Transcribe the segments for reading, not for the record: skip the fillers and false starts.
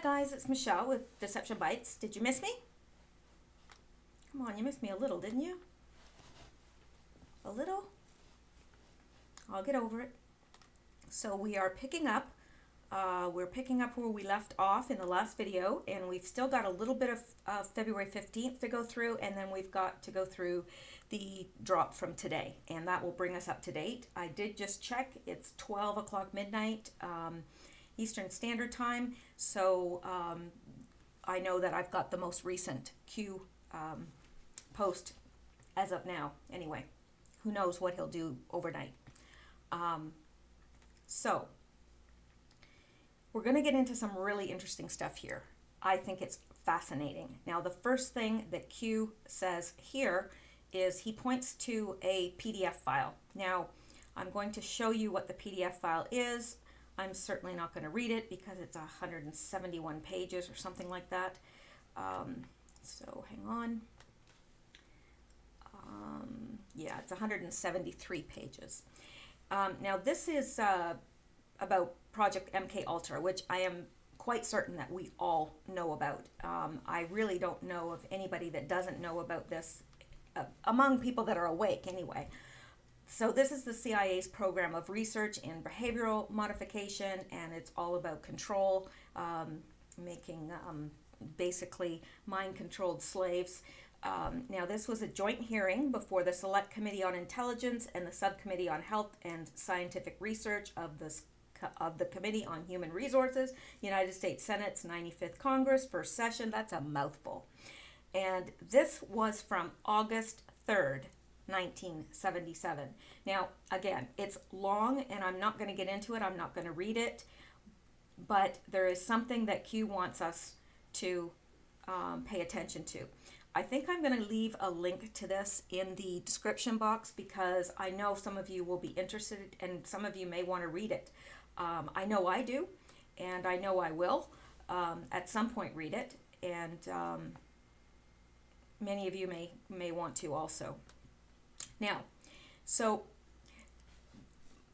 Hi guys, it's Mishel with Deception Bytes. Did you miss me? Come on, you missed me a little, didn't you? A little? I'll get over it. So we are picking up. We're picking up where we left off in the last video, and we've still got a little bit of February 15th to go through, and then we've got to go through the drop from today, and that will bring us up to date. I did just check. It's 12 o'clock midnight Eastern Standard Time, so I know that I've got the most recent Q post as of now. Anyway, who knows what he'll do overnight. So we're going to get into some really interesting stuff here. I think it's fascinating. Now, the first thing that Q says here is he points to a PDF file. Now, I'm going to show you what the PDF file is. I'm certainly not going to read it because it's 171 pages or something like that. So hang on. Yeah, it's 173 pages. Now, this is about Project MKULTRA, which I am quite certain that we all know about. I really don't know of anybody that doesn't know about this, among people that are awake anyway. So this is the CIA's program of research in behavioral modification, and it's all about control, making basically mind-controlled slaves. Now, this was a joint hearing before the Select Committee on Intelligence and the Subcommittee on Health and Scientific Research of the Committee on Human Resources, United States Senate's 95th Congress, first session. That's a mouthful. And this was from August 3rd, 1977. Now, again, it's long, and I'm not going to get into it. I'm not going to read it. But there is something that Q wants us to pay attention to. I think I'm going to leave a link to this in the description box because I know some of you will be interested and some of you may want to read it. I know I do, and I know I will at some point read it, and many of you may want to also. Now, so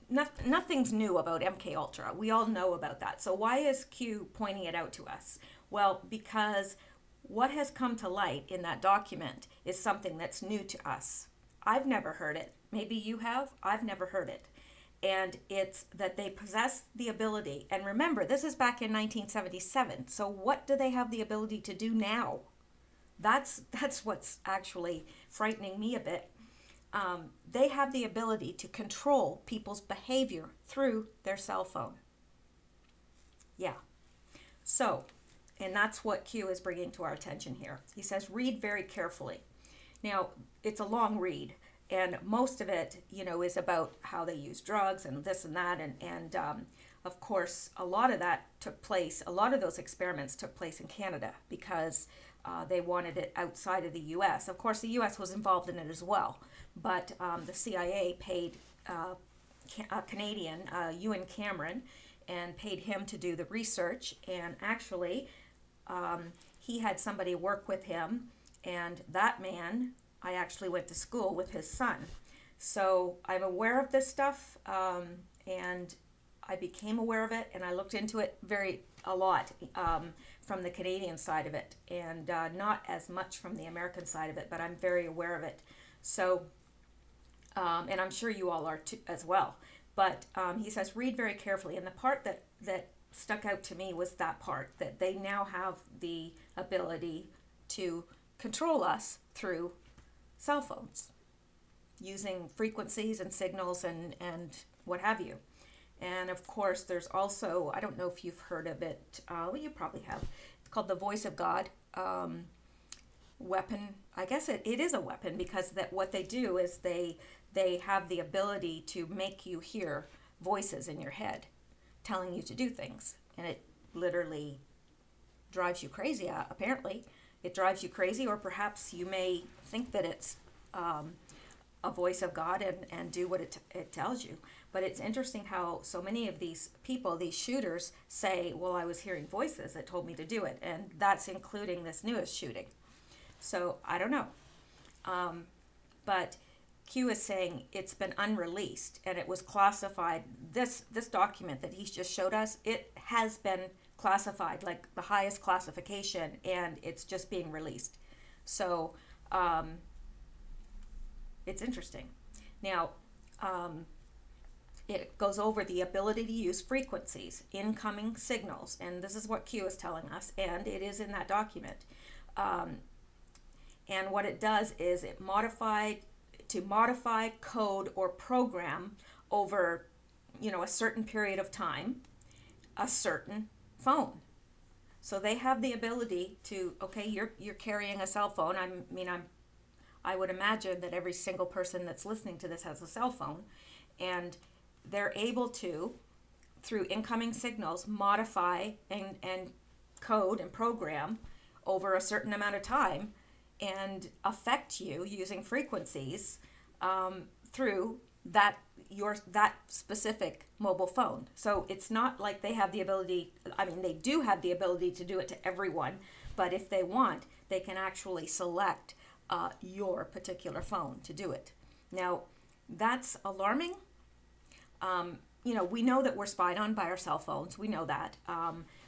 nothing's new about MKUltra. We all know about that. So why is Q pointing it out to us? Well, because what has come to light in that document is something that's new to us. I've never heard it. Maybe you have. I've never heard it. And it's that they possess the ability. And remember, this is back in 1977. So what do they have the ability to do now? That's what's actually frightening me a bit. They have the ability to control people's behavior through their cell phone. Yeah. So, and that's what Q is bringing to our attention here. He says, read very carefully. Now, it's a long read, and most of it, is about how they use drugs and this and that, and of course, a lot of those experiments took place in Canada because they wanted it outside of the U.S. Of course, the U.S. was involved in it as well, but the CIA paid a Canadian, Ewan Cameron, and paid him to do the research, and actually he had somebody work with him, and that man, I actually went to school with his son. So I'm aware of this stuff, and I became aware of it, and I looked into it a lot from the Canadian side of it, and not as much from the American side of it, but I'm very aware of it. So, and I'm sure you all are too, as well. But he says, read very carefully. And the part that stuck out to me was that part, that they now have the ability to control us through cell phones, using frequencies and signals and what have you. And of course, there's also, I don't know if you've heard of it, well, you probably have. It's called the Voice of God weapon. I guess it is a weapon because that what they do is they have the ability to make you hear voices in your head telling you to do things. And it literally drives you crazy, apparently. It drives you crazy, or perhaps you may think that it's a voice of God and do what it tells you. But it's interesting how so many of these people, these shooters, say, well, I was hearing voices that told me to do it. And that's including this newest shooting. So I don't know. But Q is saying it's been unreleased and it was classified. This document that he's just showed us, it has been classified, like the highest classification, and it's just being released. So it's interesting. Now, it goes over the ability to use frequencies, incoming signals, and this is what Q is telling us, and it is in that document. And what it does is it modify, code, or program over, a certain period of time, a certain phone. So they have the ability to, okay, you're carrying a cell phone. I would imagine that every single person that's listening to this has a cell phone, and they're able to, through incoming signals, modify and code and program over a certain amount of time and affect you using frequencies through that specific mobile phone. So it's not like they have the ability, they do have the ability to do it to everyone, but if they want, they can actually select your particular phone to do it. Now, that's alarming. We know that we're spied on by our cell phones. We know that.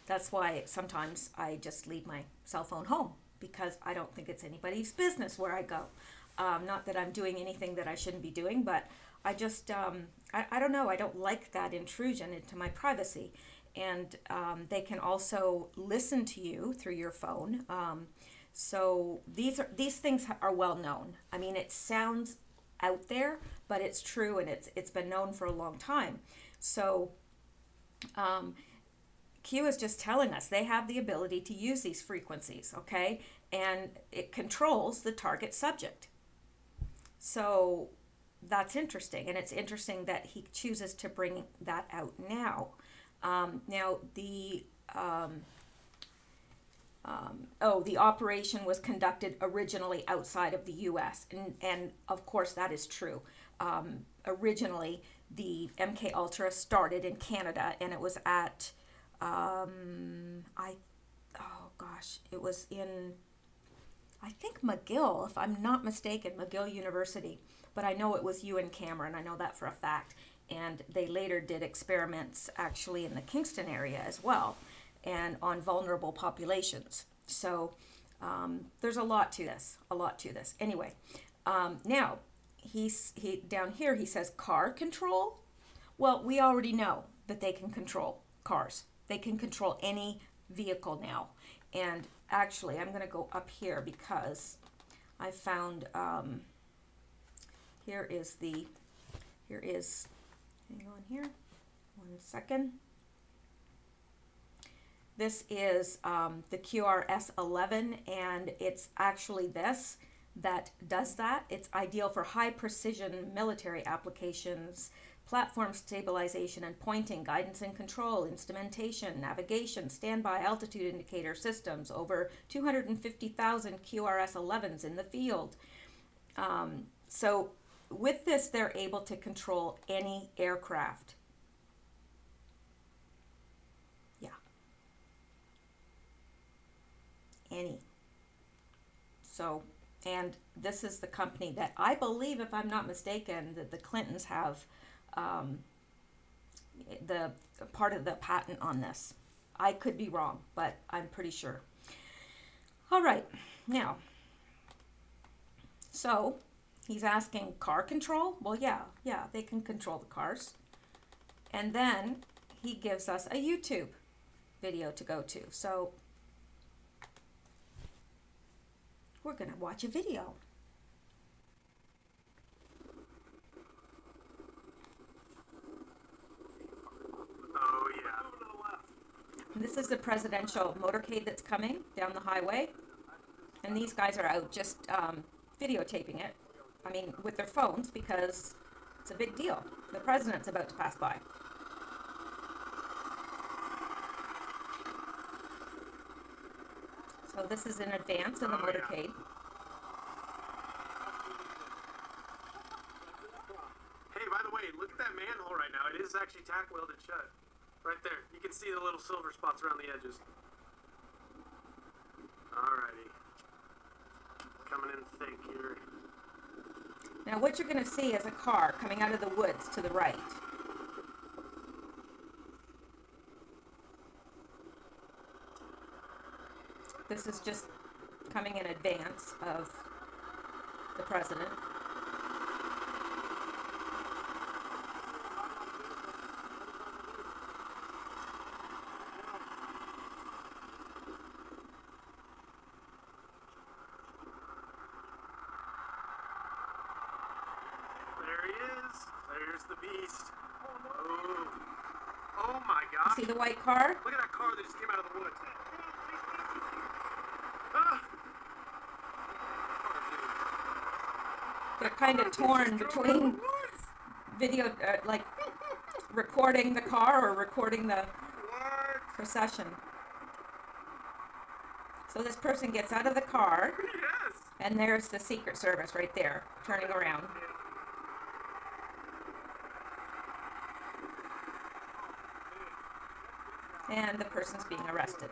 That's why sometimes I just leave my cell phone home, because I don't think it's anybody's business where I go. Not that I'm doing anything that I shouldn't be doing, but I just, I don't know, I don't like that intrusion into my privacy. And they can also listen to you through your phone. So these things are well known. It sounds out there, but it's true, and it's been known for a long time. So Q is just telling us they have the ability to use these frequencies, okay? And it controls the target subject. So that's interesting, and it's interesting that he chooses to bring that out now. Now, the operation was conducted originally outside of the U.S., and of course that is true. Originally, the MKUltra started in Canada, and it was at, it was in, I think McGill, if I'm not mistaken, McGill University, but I know it was UN Cameron, I know that for a fact, and they later did experiments actually in the Kingston area as well, and on vulnerable populations. So there's a lot to this. Anyway, now he down here he says car control. Well, we already know that they can control cars. They can control any vehicle now. And actually, I'm going to go up here because I found here is hang on here 1 second. This is the QRS-11, and it's actually this that does that. It's ideal for high precision military applications, platform stabilization and pointing, guidance and control, instrumentation, navigation, standby altitude indicator systems, over 250,000 QRS-11s in the field. So with this, they're able to control any aircraft. Any. So, and this is the company that I believe, if I'm not mistaken, that the Clintons have the part of the patent on this. I could be wrong, but I'm pretty sure. All right, now, so he's asking car control. Well, yeah, they can control the cars. And then he gives us a YouTube video to go to. So we're going to watch a video. Oh, yeah. This is the presidential motorcade that's coming down the highway. And these guys are out just videotaping it. With their phones, because it's a big deal. The president's about to pass by. So this is in advance of the motorcade. Hey, by the way, look at that manhole right now. It is actually tack welded shut. Right there. You can see the little silver spots around the edges. Alrighty. Coming in thick here. Now what you're going to see is a car coming out of the woods to the right. this is just coming in advance of the president. There he is. There's the beast. Oh, oh my gosh. See the white car? Look at that car that just came out of the woods. Ah. They're kind of torn between video, like recording the car or recording the procession. So this person gets out of the car, Yes. and there's the Secret Service right there, turning around. And the person's being arrested.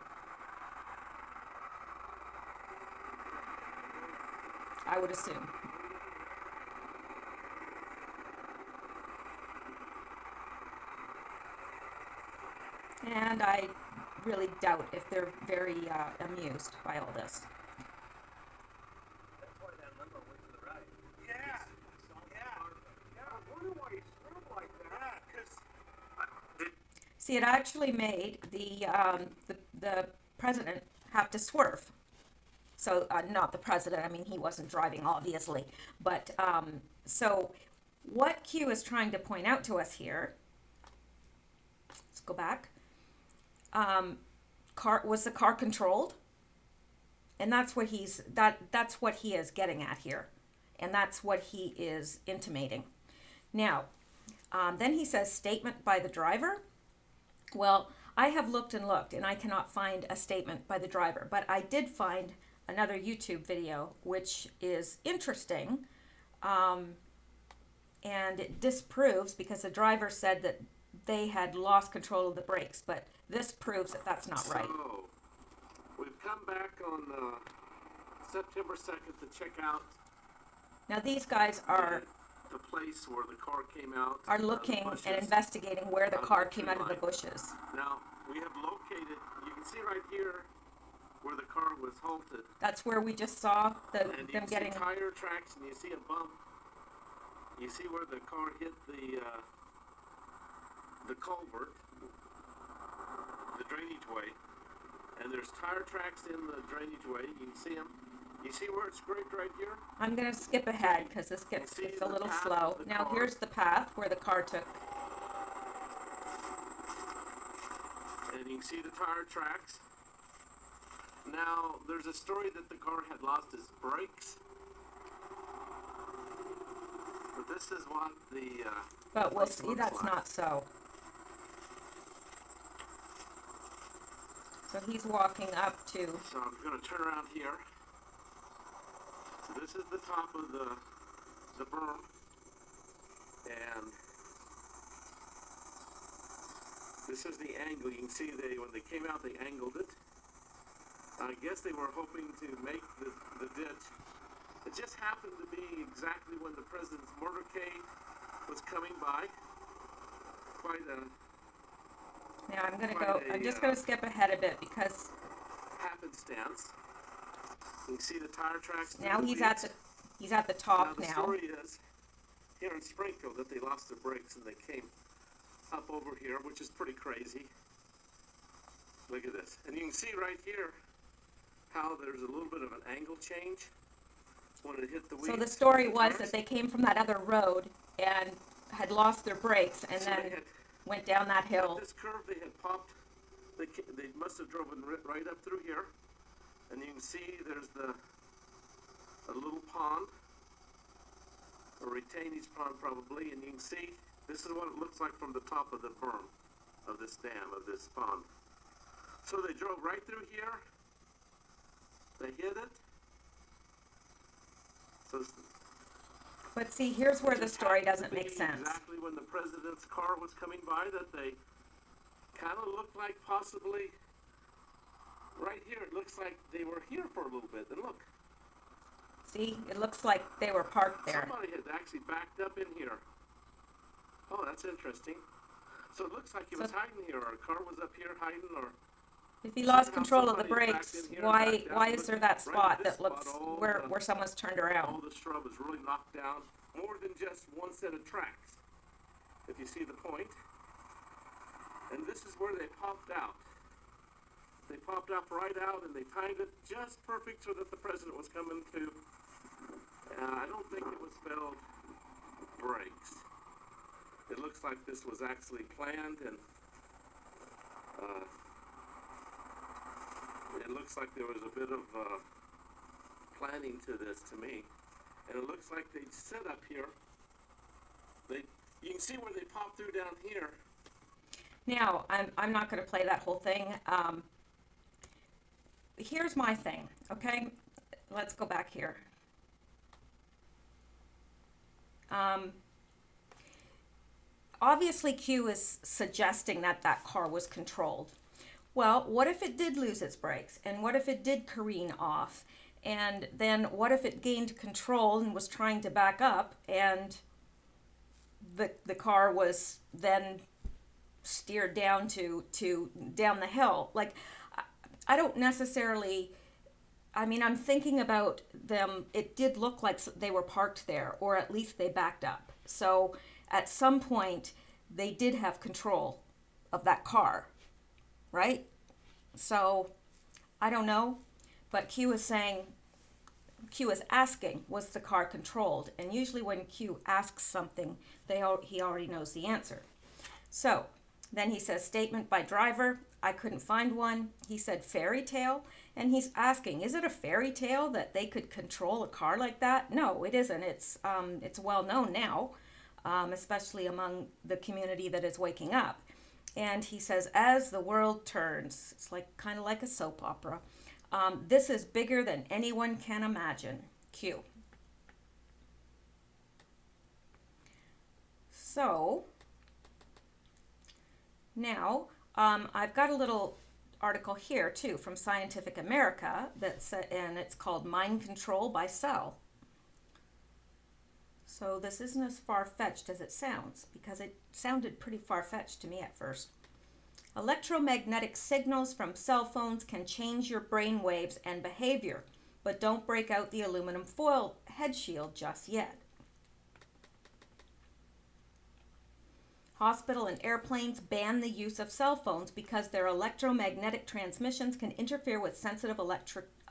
I would assume. And I really doubt if they're very amused by all this. That's why that number went to the right. Yeah. Yeah. I wonder why he screwed like that. Because See, it actually made the president have to swerve. So, not the president, I mean, he wasn't driving, obviously. But, so, what Q is trying to point out to us here, let's go back, was the car controlled? And that's what that's what he is getting at here. And that's what he is intimating. Now, then he says, statement by the driver. Well, I have looked and looked, and I cannot find a statement by the driver. But I did find another YouTube video, which is interesting. And it disproves, because the driver said that they had lost control of the brakes. But this proves that that's not right. So, we've come back on September 2nd to check out Now, these guys are the place where the car came out. looking the bushes. and investigating where the car came out of the bushes. Now, we have located, you can see right here where the car was halted. That's where we just saw And you them can getting. see tire tracks, and you see a bump. You see where the car hit the culvert, the drainage way. And there's tire tracks in the drainage way. You can see them. You see where it's scraped right here? I'm going to skip ahead because this gets See a the little path slow. of the Now, car? here's the path where the car took. And you can see the tire tracks. Now, there's a story that the car had lost its brakes. But this is what the But we'll place see looks that's like. not so. So he's walking up to. So I'm going to turn around here. So this is the top of the berm. And this is the angle. You can see when they came out, they angled it. I guess they were hoping to make the ditch. It just happened to be exactly when the president's motorcade was coming by. Quite a Now I'm just going to skip ahead a bit because happenstance. You can see the tire tracks. now through he's the at the top the now. story is here in Springfield that they lost their brakes and they came up over here, which is pretty crazy. Look at this. And you can see right here how there's a little bit of an angle change when it hit the wheels. So the story was cars. that they came from that other road and had lost their brakes and So then they had, went down that hill. this curve they had popped, they must have driven right up through here. And you can see there's a little pond, a retainage pond probably, and you can see this is what it looks like from the top of the berm of this dam, of this pond. So they drove right through here, they hit it. So But see, here's where the just story happened to doesn't make be sense. Exactly when the president's car was coming by, that they kind of looked like possibly right here. It looks like they were here for a little bit. And look, See, it looks like they were parked there. somebody had actually backed up in here. Oh, that's interesting. So it looks like he was hiding here, or a car was up here hiding, or he lost somehow control of the somebody backed brakes, in here and backed out, why but is there that right spot in this that looks spot, all where the- someone's turned all around? the shrub is really knocked down, more than just one set of tracks, if you see the point. And this is where they popped out. They popped up right out, and they timed it just perfect so that the president was coming to. I don't think it was spelled brakes. It looks like this was actually planned, and it looks like there was a bit of planning to this to me. And it looks like they set up here. You can see where they popped through down here. Now, I'm not going to play that whole thing. Here's my thing, okay? Let's go back here. Obviously, Q is suggesting that that car was controlled. Well, what if it did lose its brakes? And what if it did careen off? And then what if it gained control and was trying to back up, and the car was then steered down down the hill? Like, I don't necessarily, I mean, I'm thinking about them. It did look like they were parked there, or at least they backed up. So at some point, they did have control of that car, right? So I don't know, but Q is asking, was the car controlled? And usually when Q asks something, he already knows the answer. So then he says, statement by driver, I couldn't find one. He said fairy tale, and he's asking, is it a fairy tale that they could control a car like that? No, it isn't. It's well known now, especially among the community that is waking up. And he says, as the world turns, it's kind of like a soap opera. This is bigger than anyone can imagine. Q. So now I've got a little article here too from Scientific America and it's called Mind Control by Cell. So this isn't as far-fetched as it sounds, because it sounded pretty far-fetched to me at first. Electromagnetic signals from cell phones can change your brain waves and behavior, but don't break out the aluminum foil head shield just yet. Hospital and airplanes ban the use of cell phones because their electromagnetic transmissions can interfere with sensitive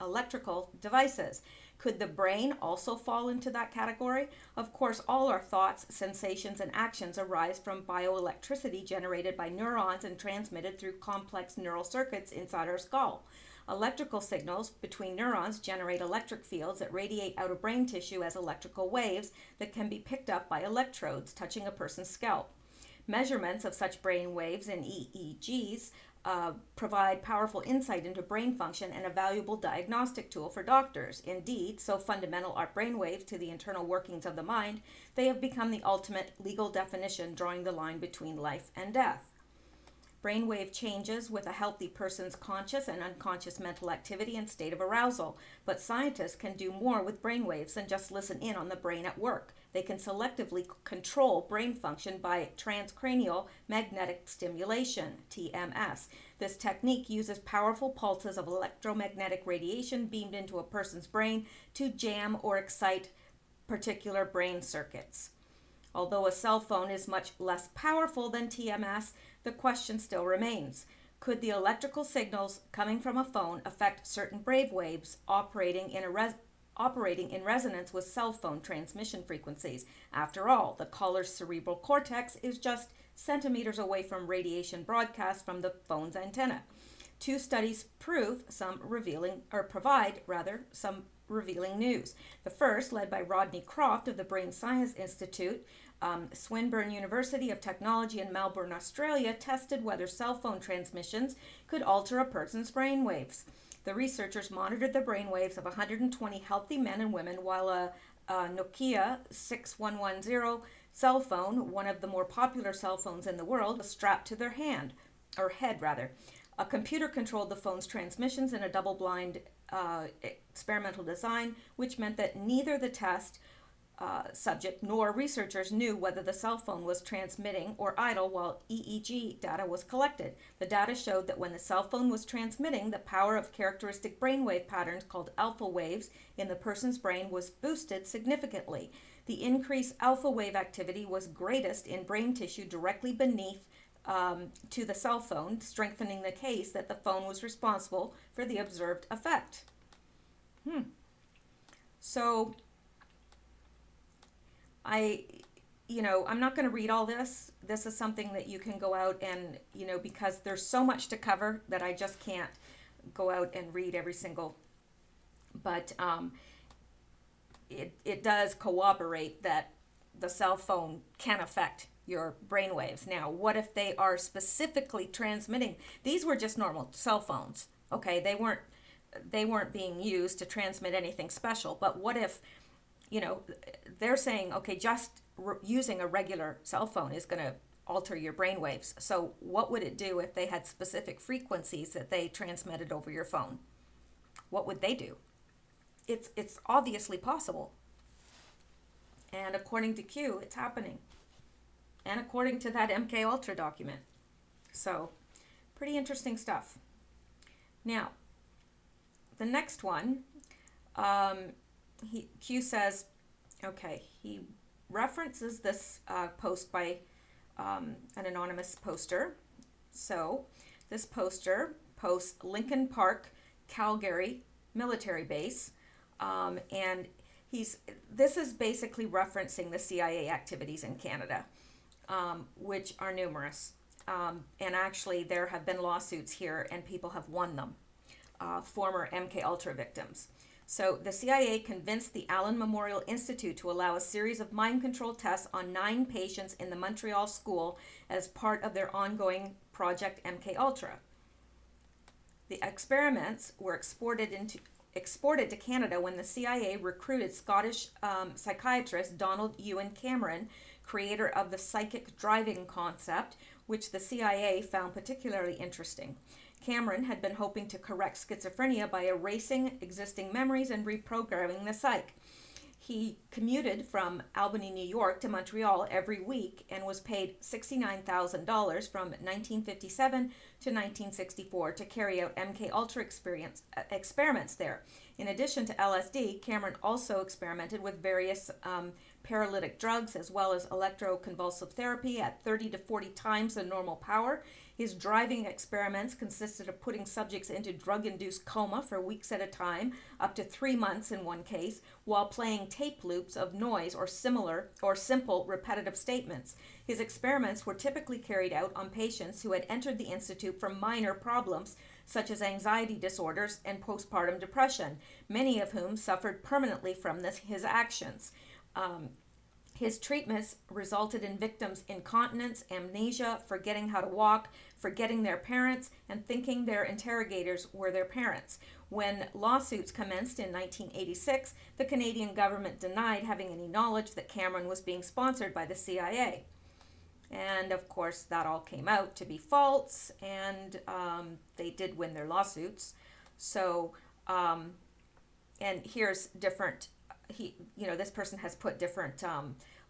electrical devices. Could the brain also fall into that category? Of course, all our thoughts, sensations, and actions arise from bioelectricity generated by neurons and transmitted through complex neural circuits inside our skull. Electrical signals between neurons generate electric fields that radiate out of brain tissue as electrical waves that can be picked up by electrodes touching a person's scalp. Measurements of such brain waves in EEGs provide powerful insight into brain function and a valuable diagnostic tool for doctors. Indeed, so fundamental are brain waves to the internal workings of the mind, they have become the ultimate legal definition drawing the line between life and death. Brainwave changes with a healthy person's conscious and unconscious mental activity and state of arousal, but scientists can do more with brainwaves than just listen in on the brain at work. They can selectively control brain function by transcranial magnetic stimulation, TMS. This technique uses powerful pulses of electromagnetic radiation beamed into a person's brain to jam or excite particular brain circuits. Although a cell phone is much less powerful than TMS, the question still remains. Could the electrical signals coming from a phone affect certain brainwaves operating in resonance with cell phone transmission frequencies? After all, the caller's cerebral cortex is just centimeters away from radiation broadcast from the phone's antenna. Two studies provide some revealing news. The first, led by Rodney Croft of the Brain Science Institute, Swinburne University of Technology in Melbourne, Australia, tested whether cell phone transmissions could alter a person's brain waves. The researchers monitored the brain waves of 120 healthy men and women while a Nokia 6110 cell phone, one of the more popular cell phones in the world, was strapped to their head. A computer controlled the phone's transmissions in a double-blind experimental design, which meant that neither the test subject nor researchers knew whether the cell phone was transmitting or idle while EEG data was collected. The data showed that when the cell phone was transmitting, the power of characteristic brainwave patterns called alpha waves in the person's brain was boosted significantly. The increased alpha wave activity was greatest in brain tissue directly beneath to the cell phone, strengthening the case that the phone was responsible for the observed effect. So I'm not going to read all this. This is something that you can go out and, because there's so much to cover that I just can't go out and read every single, but it does corroborate that the cell phone can affect your brainwaves. Now, what if they are specifically transmitting? These were just normal cell phones, okay? They weren't being used to transmit anything special, but what if, they're saying, okay, just using a regular cell phone is going to alter your brainwaves. So what would it do if they had specific frequencies that they transmitted over your phone? What would they do? It's obviously possible. And according to Q, it's happening. And according to that MKUltra document. So, pretty interesting stuff. Now, the next one, Q says, okay, he references this post by an anonymous poster. So, this poster posts Lincoln Park, Calgary military base, and this is basically referencing the CIA activities in Canada, which are numerous. And actually, there have been lawsuits here, and people have won them, former MKUltra victims. So the CIA convinced the Allen Memorial Institute to allow a series of mind control tests on 9 patients in the Montreal school as part of their ongoing Project MKUltra. The experiments were exported to Canada when the CIA recruited Scottish psychiatrist Donald Ewan Cameron, creator of the psychic driving concept, which the CIA found particularly interesting. Cameron had been hoping to correct schizophrenia by erasing existing memories and reprogramming the psyche. He commuted from Albany, New York to Montreal every week and was paid $69,000 from 1957 to 1964 to carry out MKUltra experiments there. In addition to LSD, Cameron also experimented with various paralytic drugs as well as electroconvulsive therapy at 30 to 40 times the normal power. His driving experiments consisted of putting subjects into drug-induced coma for weeks at a time, up to 3 months in one case, while playing tape loops of noise or simple repetitive statements. His experiments were typically carried out on patients who had entered the institute for minor problems such as anxiety disorders and postpartum depression, many of whom suffered permanently from his actions. His treatments resulted in victims' incontinence, amnesia, forgetting how to walk, forgetting their parents, and thinking their interrogators were their parents. When lawsuits commenced in 1986, the Canadian government denied having any knowledge that Cameron was being sponsored by the CIA. And of course, that all came out to be false, and they did win their lawsuits. So, and here's different. This person has put different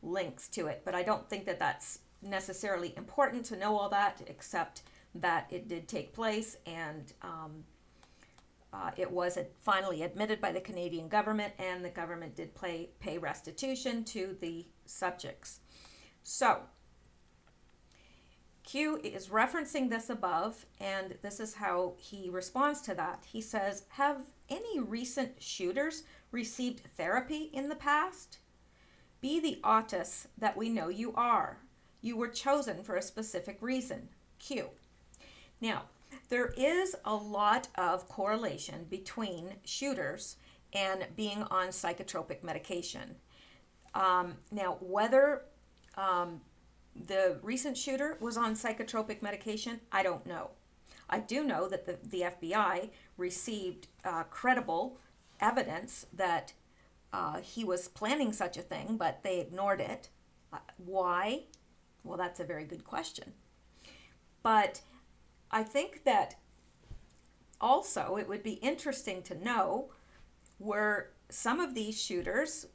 links to it, but I don't think that that's necessarily important to know all that, except that it did take place, and it was finally admitted by the Canadian government, and the government did pay restitution to the subjects. So, Q is referencing this above, and this is how he responds to that. He says, have any recent shooters received therapy in the past? Be the autist that we know you are. You were chosen for a specific reason. Q. Now, there is a lot of correlation between shooters and being on psychotropic medication. Now, whether the recent shooter was on psychotropic medication, I don't know. I do know that the FBI received credible evidence that he was planning such a thing, but they ignored it. Why? Well, that's a very good question. But I think that also it would be interesting to know, were some of these shooters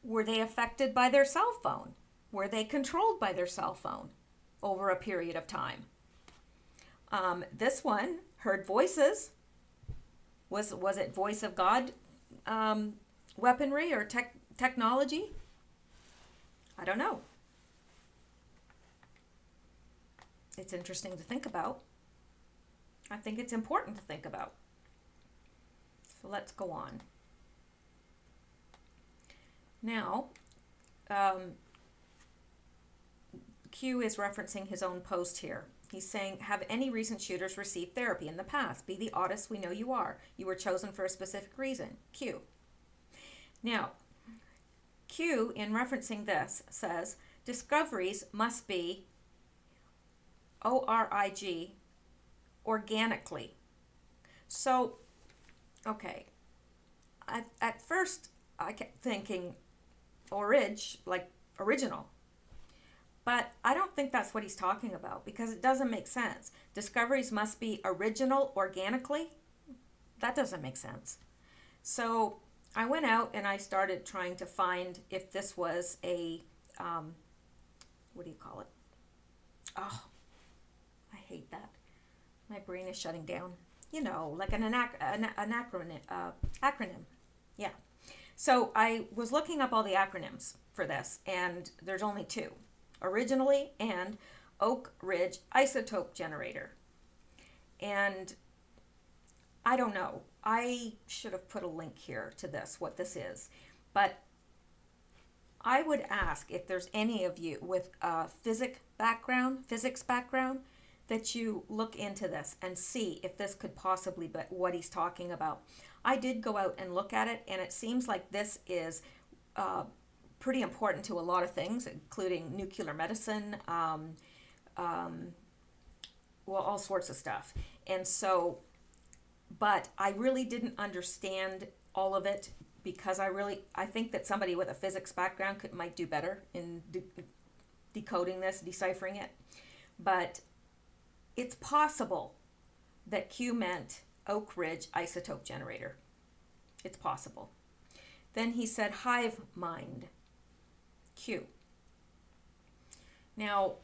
Were they affected by their cell phone? Were they controlled by their cell phone over a period of time? This one heard voices. Was it voice of God weaponry or technology? I don't know. It's interesting to think about. I think it's important to think about. So let's go on. Now, Q is referencing his own post here. He's saying, have any recent shooters received therapy in the past? Be the oddest we know you are. You were chosen for a specific reason. Q. Now, Q, in referencing this, says, discoveries must be ORIG, organically. So, okay. At first, I kept thinking like original. But I don't think that's what he's talking about because it doesn't make sense. Discoveries must be original organically? That doesn't make sense. So I went out and I started trying to find if this was a, what do you call it? Oh, I hate that. My brain is shutting down. You know, like an acronym. Yeah. So I was looking up all the acronyms for this, and there's only two. Originally and Oak Ridge Isotope Generator. And I don't know. I should have put a link here to this, what this is. But I would ask if there's any of you with a physics background, that you look into this and see if this could possibly be what he's talking about. I did go out and look at it, and it seems like this is pretty important to a lot of things, including nuclear medicine, all sorts of stuff. And so, but I really didn't understand all of it because I think that somebody with a physics background might do better in decoding this, deciphering it. But it's possible that Q meant Oak Ridge Isotope Generator. It's possible. Then he said hive mind. Q. Now,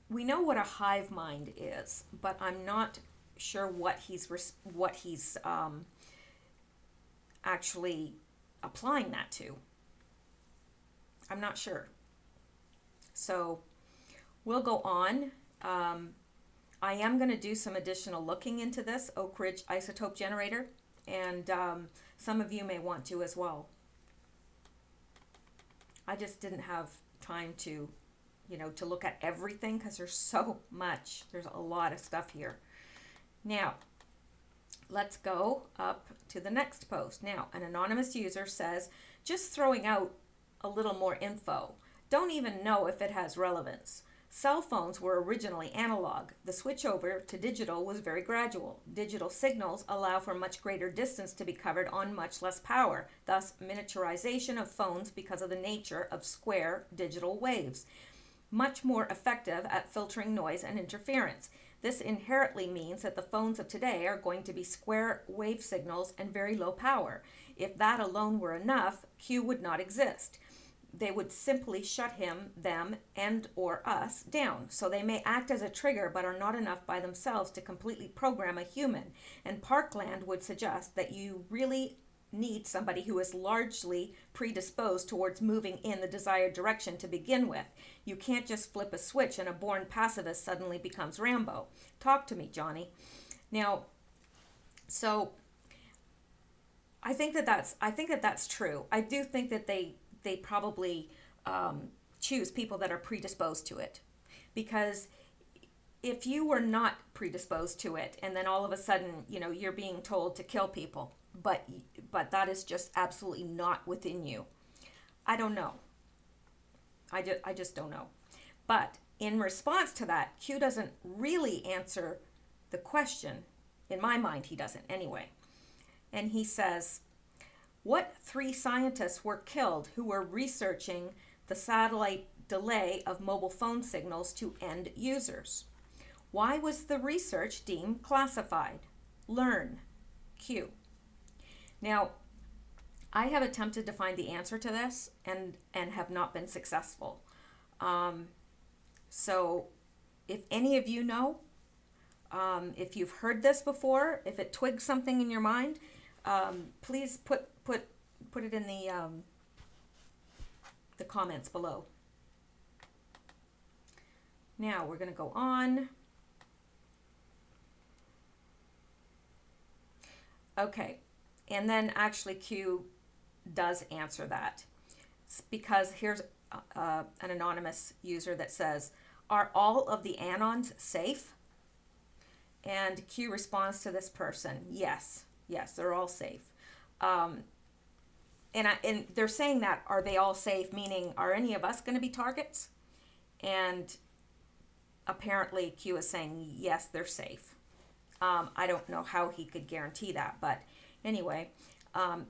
we know what a hive mind is, but I'm not sure what he's actually applying that to. I'm not sure. So we'll go on. I am going to do some additional looking into this Oak Ridge Isotope Generator, and some of you may want to as well. I just didn't have time to look at everything because there's so much. There's a lot of stuff here. Now, let's go up to the next post. Now, an anonymous user says, just throwing out a little more info. Don't even know if it has relevance. Cell phones were originally analog. The switch over to digital was very gradual. Digital signals allow for much greater distance to be covered on much less power, thus miniaturization of phones because of the nature of square digital waves. Much more effective at filtering noise and interference. This inherently means that the phones of today are going to be square wave signals and very low power. If that alone were enough, Q would not exist. They would simply shut them, and or us down. So they may act as a trigger, but are not enough by themselves to completely program a human. And Parkland would suggest that you really need somebody who is largely predisposed towards moving in the desired direction to begin with. You can't just flip a switch and a born pacifist suddenly becomes Rambo. Talk to me, Johnny. Now, so I think that that's true. I do think that they probably choose people that are predisposed to it. Because if you were not predisposed to it and then all of a sudden, you're being told to kill people, but that is just absolutely not within you. I don't know. I just don't know. But in response to that, Q doesn't really answer the question. In my mind, he doesn't anyway. And he says, what 3 scientists were killed who were researching the satellite delay of mobile phone signals to end users? Why was the research deemed classified? Learn. Q. Now, I have attempted to find the answer to this and have not been successful. So if any of you know, if you've heard this before, if it twigs something in your mind, please put it in the comments below. Now we're going to go on. Okay, and then actually Q does answer that, because here's an anonymous user that says, "Are all of the anons safe?" And Q responds to this person, yes, they're all safe. And they're saying that, are they all safe, meaning, are any of us going to be targets? And apparently Q is saying, yes, they're safe. I don't know how he could guarantee that, but anyway,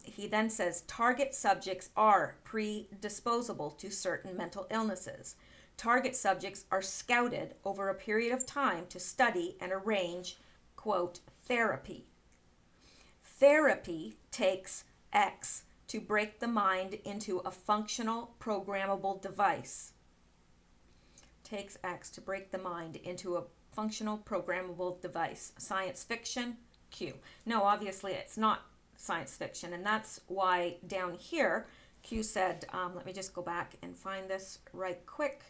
he then says, target subjects are predisposable to certain mental illnesses. Target subjects are scouted over a period of time to study and arrange, quote, therapy. Therapy takes X to break the mind into a functional, programmable device. Takes X to break the mind into a functional, programmable device. Science fiction, Q. No, obviously it's not science fiction, and that's why down here, Q said, let me just go back and find this right quick.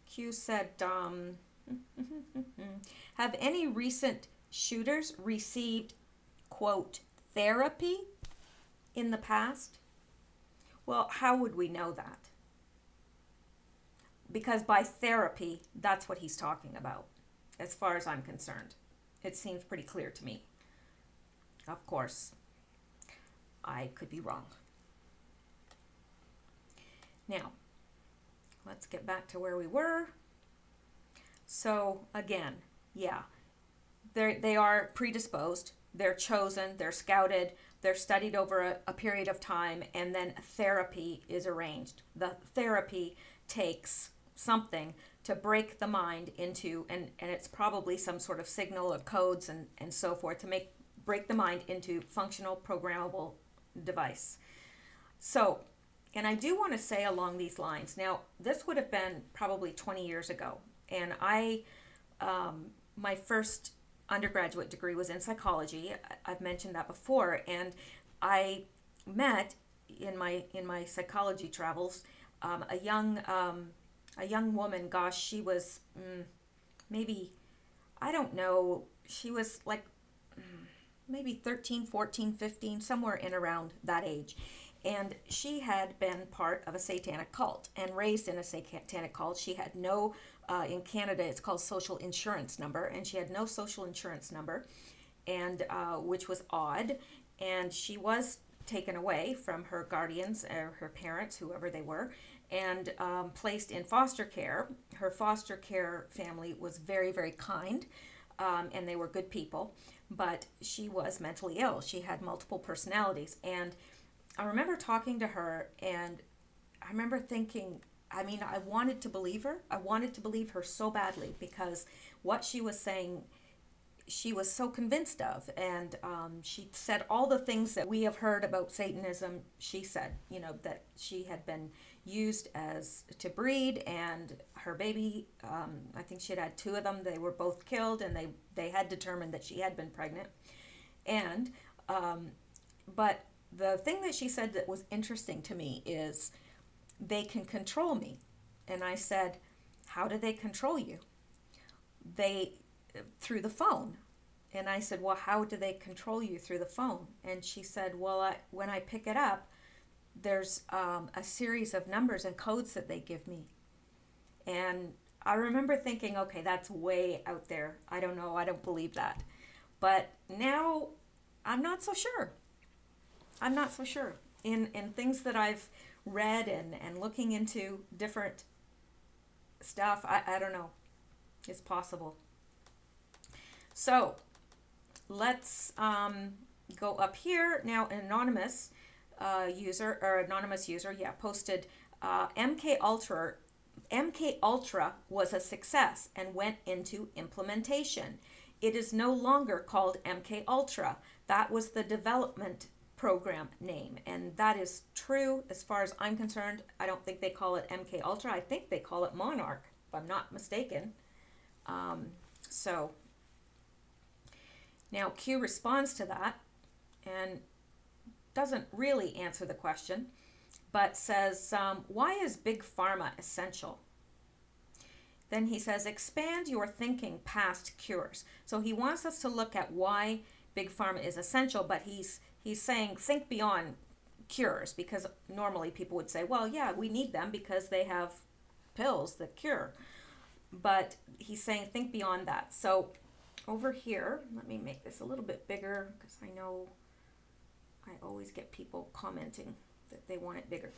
Q said, have any recent shooters received, quote, therapy in the past? Well, how would we know that? Because by therapy, that's what he's talking about, as far as I'm concerned. It seems pretty clear to me. Of course, I could be wrong. Now, let's get back to where we were. So again, yeah, they are predisposed, they're chosen, they're scouted, they're studied over a period of time, and then therapy is arranged. The therapy takes something to break the mind into, and it's probably some sort of signal or codes and so forth to break the mind into functional, programmable device. So, and I do want to say along these lines, now this would have been probably 20 years ago, and my first undergraduate degree was in psychology. I've mentioned that before, and I met in my psychology travels a young woman. Gosh, she was maybe, I don't know, she was like maybe 13, 14, 15, somewhere in around that age. And she had been part of a satanic cult and raised in a satanic cult. She had no, in Canada it's called social insurance number, and she had no social insurance number, and which was odd. And she was taken away from her guardians or her parents, whoever they were, and placed in foster care. Her foster care family was very, very kind, and they were good people, but she was mentally ill. She had multiple personalities, and I remember talking to her, and I remember thinking, I mean, I wanted to believe her. I wanted to believe her so badly, because what she was saying, she was so convinced of. And she said all the things that we have heard about Satanism. She said, you know, that she had been used to breed, and her baby, I think she had two of them. They were both killed, and they had determined that she had been pregnant. And, but the thing that she said that was interesting to me is, they can control me. And I said, how do they control you? Through the phone. And I said, well, how do they control you through the phone? And she said, well, when I pick it up, there's a series of numbers and codes that they give me. And I remember thinking, okay, that's way out there. I don't know. I don't believe that. But now I'm not so sure. I'm not so sure. In things that I've read and looking into different stuff, I don't know. It's possible. So let's go up here. Now, an anonymous user, posted MKUltra was a success and went into implementation. It is no longer called MKUltra. That was the development program name, and that is true as far as I'm concerned. I don't think they call it MKUltra. I think they call it Monarch, if I'm not mistaken. So now Q responds to that and doesn't really answer the question, but says, why is Big Pharma essential? Then he says, expand your thinking past cures. So he wants us to look at why Big Pharma is essential, but he's saying think beyond cures, because normally people would say, well, yeah, we need them because they have pills that cure. But he's saying think beyond that. So over here, let me make this a little bit bigger because I know I always get people commenting that they want it bigger.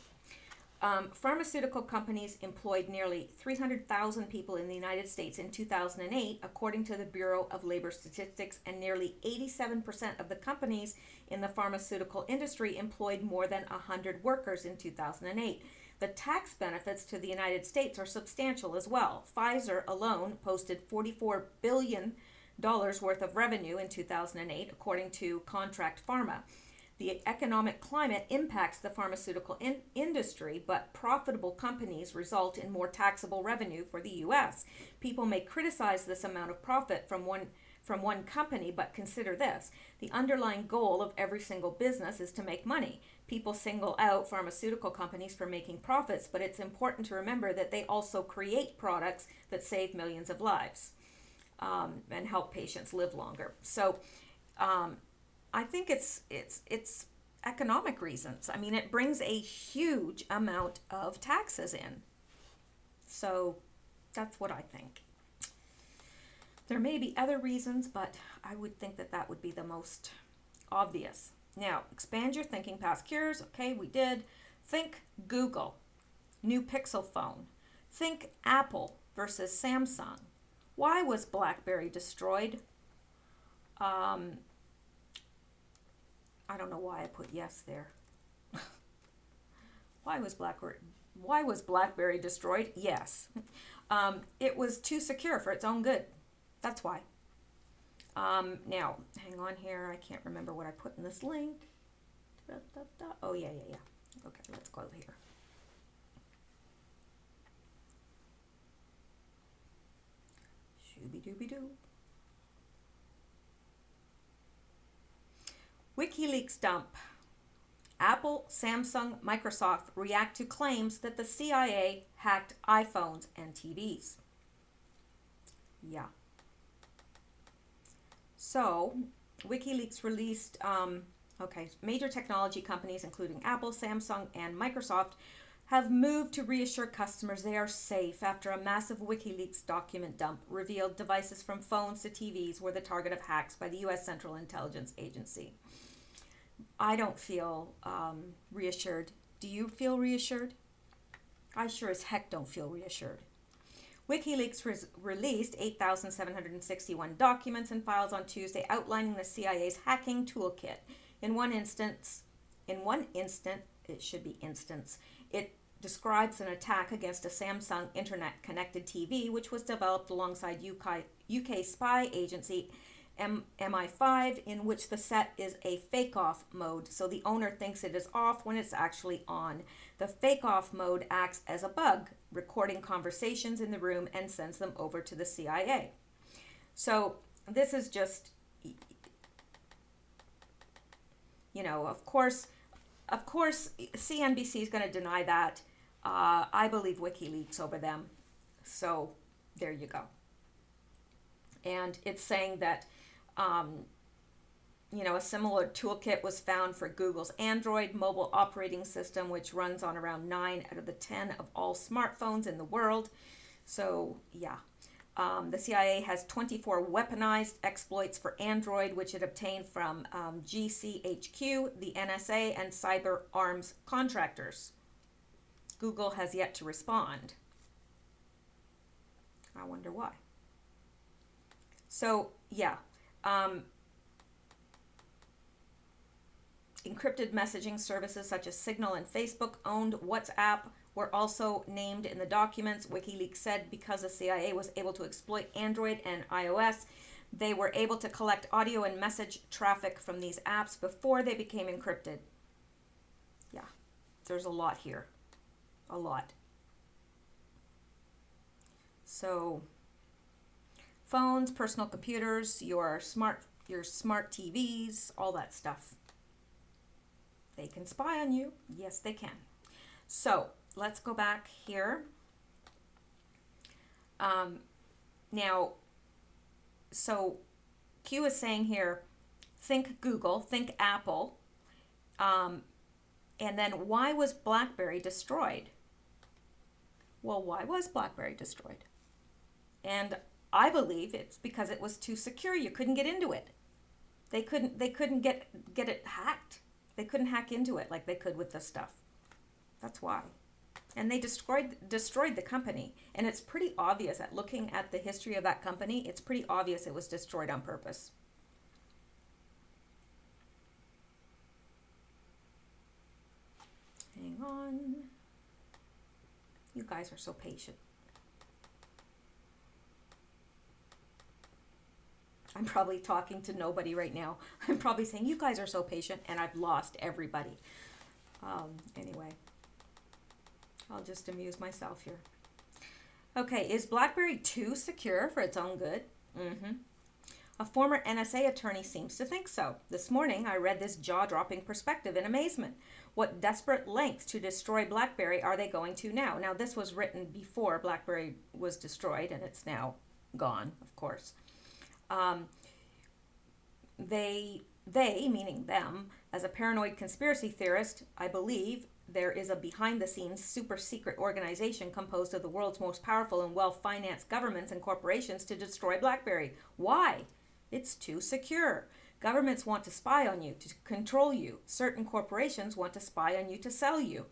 Pharmaceutical companies employed nearly 300,000 people in the United States in 2008, according to the Bureau of Labor Statistics, and nearly 87% of the companies in the pharmaceutical industry employed more than 100 workers in 2008. The tax benefits to the United States are substantial as well. Pfizer alone posted $44 billion worth of revenue in 2008, according to Contract Pharma. The economic climate impacts the pharmaceutical industry, but profitable companies result in more taxable revenue for the U.S. People may criticize this amount of profit from one company, but consider this. The underlying goal of every single business is to make money. People single out pharmaceutical companies for making profits, but it's important to remember that they also create products that save millions of lives and help patients live longer. So I think it's economic reasons. I mean, it brings a huge amount of taxes in. So that's what I think. There may be other reasons, but I would think that that would be the most obvious. Now, expand your thinking past cures. Okay, we did. Think Google, new Pixel phone. Think Apple versus Samsung. Why was BlackBerry destroyed? I don't know why I put yes there. Why was BlackBerry destroyed? Yes. It was too secure for its own good. That's why. Now, hang on here. I can't remember what I put in this link. Oh, yeah. Okay, let's go here. Shooby-dooby-doo. WikiLeaks dump. Apple, Samsung, Microsoft react to claims that the CIA hacked iPhones and TVs. Yeah. So, WikiLeaks released, major technology companies including Apple, Samsung, and Microsoft have moved to reassure customers they are safe after a massive WikiLeaks document dump revealed devices from phones to TVs were the target of hacks by the U.S. Central Intelligence Agency. I don't feel reassured. Do you feel reassured? I sure as heck don't feel reassured. WikiLeaks released 8,761 documents and files on Tuesday outlining the CIA's hacking toolkit. In one instant, it describes an attack against a Samsung internet-connected TV, which was developed alongside UK spy agency MI5, in which the set is a fake-off mode, so the owner thinks it is off when it's actually on. The fake-off mode acts as a bug, recording conversations in the room and sends them over to the CIA. So this is just, of course, CNBC is going to deny that. I believe WikiLeaks over them. So there you go. And it's saying that a similar toolkit was found for Google's Android mobile operating system, which runs on around 9 out of the 10 of all smartphones in the world. So, yeah. The CIA has 24 weaponized exploits for Android, which it obtained from GCHQ, the NSA, and cyber arms contractors. Google has yet to respond. I wonder why. So, yeah. Encrypted messaging services such as Signal and Facebook-owned WhatsApp were also named in the documents. WikiLeaks said because the CIA was able to exploit Android and iOS they were able to collect audio and message traffic from these apps before they became encrypted. Yeah, there's a lot here. A lot. So, phones, personal computers, your smart TVs, all that stuff. They can spy on you. Yes, they can. So, let's go back here. Now, so Q is saying here, think Google, think Apple, and then why was BlackBerry destroyed? Well, why was BlackBerry destroyed? And I believe it's because it was too secure. You couldn't get into it. They couldn't get it hacked. They couldn't hack into it like they could with this stuff. That's why. And they destroyed the company. And it's pretty obvious at looking at the history of that company, it's pretty obvious it was destroyed on purpose. Hang on. You guys are so patient. I'm probably talking to nobody right now. I'm probably saying, you guys are so patient, and I've lost everybody. Anyway, I'll just amuse myself here. Okay, is BlackBerry too secure for its own good? A former NSA attorney seems to think so. This morning, I read this jaw-dropping perspective in amazement. What desperate lengths to destroy BlackBerry are they going to now? Now, this was written before BlackBerry was destroyed, and it's now gone, of course. They, meaning them, as a paranoid conspiracy theorist, I believe there is a behind-the-scenes super-secret organization composed of the world's most powerful and well-financed governments and corporations to destroy BlackBerry. Why? It's too secure. Governments want to spy on you, to control you. Certain corporations want to spy on you to sell you.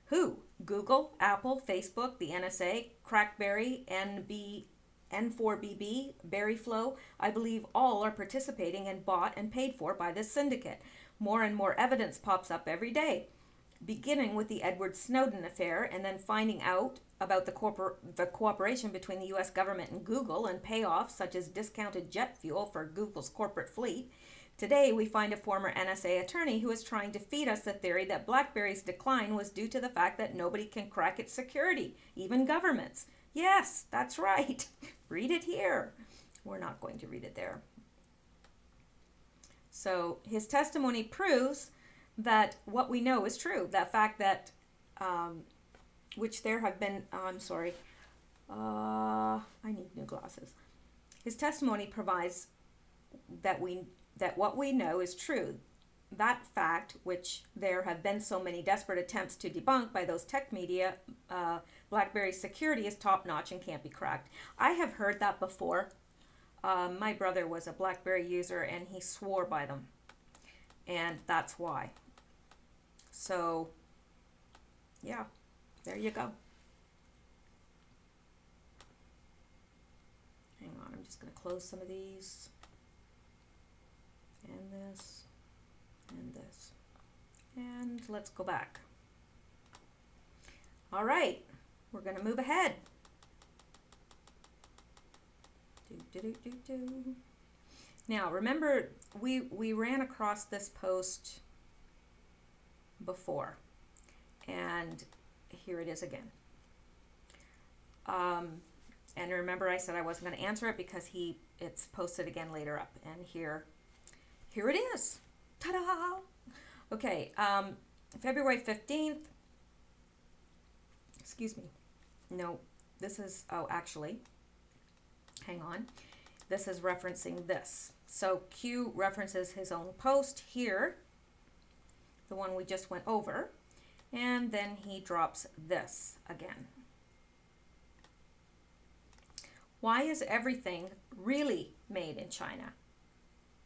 Who? Google, Apple, Facebook, the NSA, Crackberry, N4BB, Berryflow, I believe all are participating and bought and paid for by this syndicate. More and more evidence pops up every day, beginning with the Edward Snowden affair and then finding out about the cooperation between the U.S. government and Google and payoffs such as discounted jet fuel for Google's corporate fleet. Today, we find a former NSA attorney who is trying to feed us the theory that BlackBerry's decline was due to the fact that nobody can crack its security, even governments. Yes, that's right. Read it here. We're not going to read it there. So his testimony proves that what we know is true. The fact that, which there have been, I need new glasses. His testimony provides that what we know is true. That fact, which there have been so many desperate attempts to debunk by those tech media, BlackBerry's security is top-notch and can't be cracked. I have heard that before. My brother was a BlackBerry user and he swore by them. And that's why. So, yeah, there you go. Hang on, I'm just going to close some of these. And this. And this. And let's go back. All right, we're going to move ahead. Now, remember, we ran across this post before, and here it is again. And remember, I said I wasn't going to answer it because it's posted again later up, and here it is. Ta-da! Okay, February 15th. Excuse me. No, this is, actually, hang on. This is referencing this. So Q references his own post here, the one we just went over, and then he drops this again. Why is everything really made in China?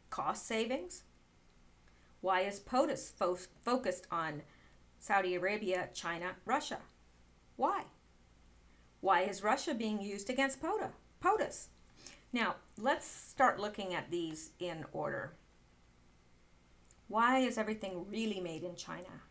Cost savings? Why is POTUS focused on Saudi Arabia, China, Russia? Why? Why is Russia being used against POTUS? Now, let's start looking at these in order. Why is everything really made in China?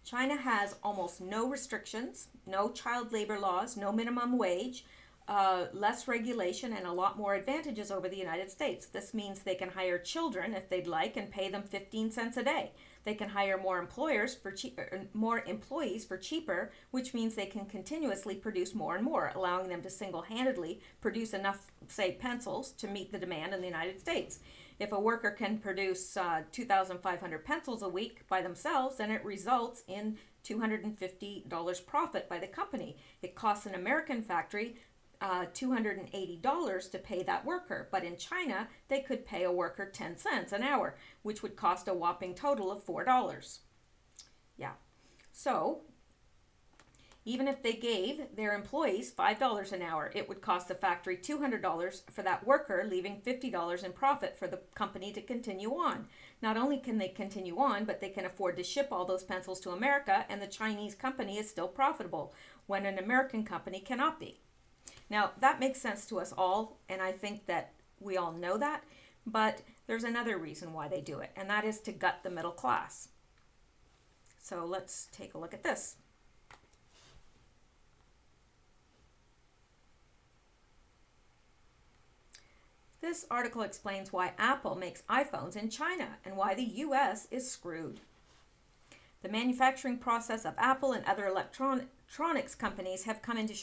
China has almost no restrictions, no child labor laws, no minimum wage, less regulation and a lot more advantages over the United States. This means they can hire children if they'd like and pay them 15 cents a day. They can hire more employees for cheaper, which means they can continuously produce more and more, allowing them to single-handedly produce enough, say, pencils to meet the demand in the United States. If a worker can produce 2,500 pencils a week by themselves, then it results in $250 profit by the company. It costs an American factory $280 to pay that worker, but in China they could pay a worker 10 cents an hour, which would cost a whopping total of $4. Yeah, so even if they gave their employees $5 an hour, it would cost the factory $200 for that worker, leaving $50 in profit for the company to continue on. Not only can they continue on, but they can afford to ship all those pencils to America, and the Chinese company is still profitable when an American company cannot be. Now, that makes sense to us all, and I think that we all know that, but there's another reason why they do it, and that is to gut the middle class. So let's take a look at this. This article explains why Apple makes iPhones in China and why the US is screwed. The manufacturing process of Apple and other electronics companies have come into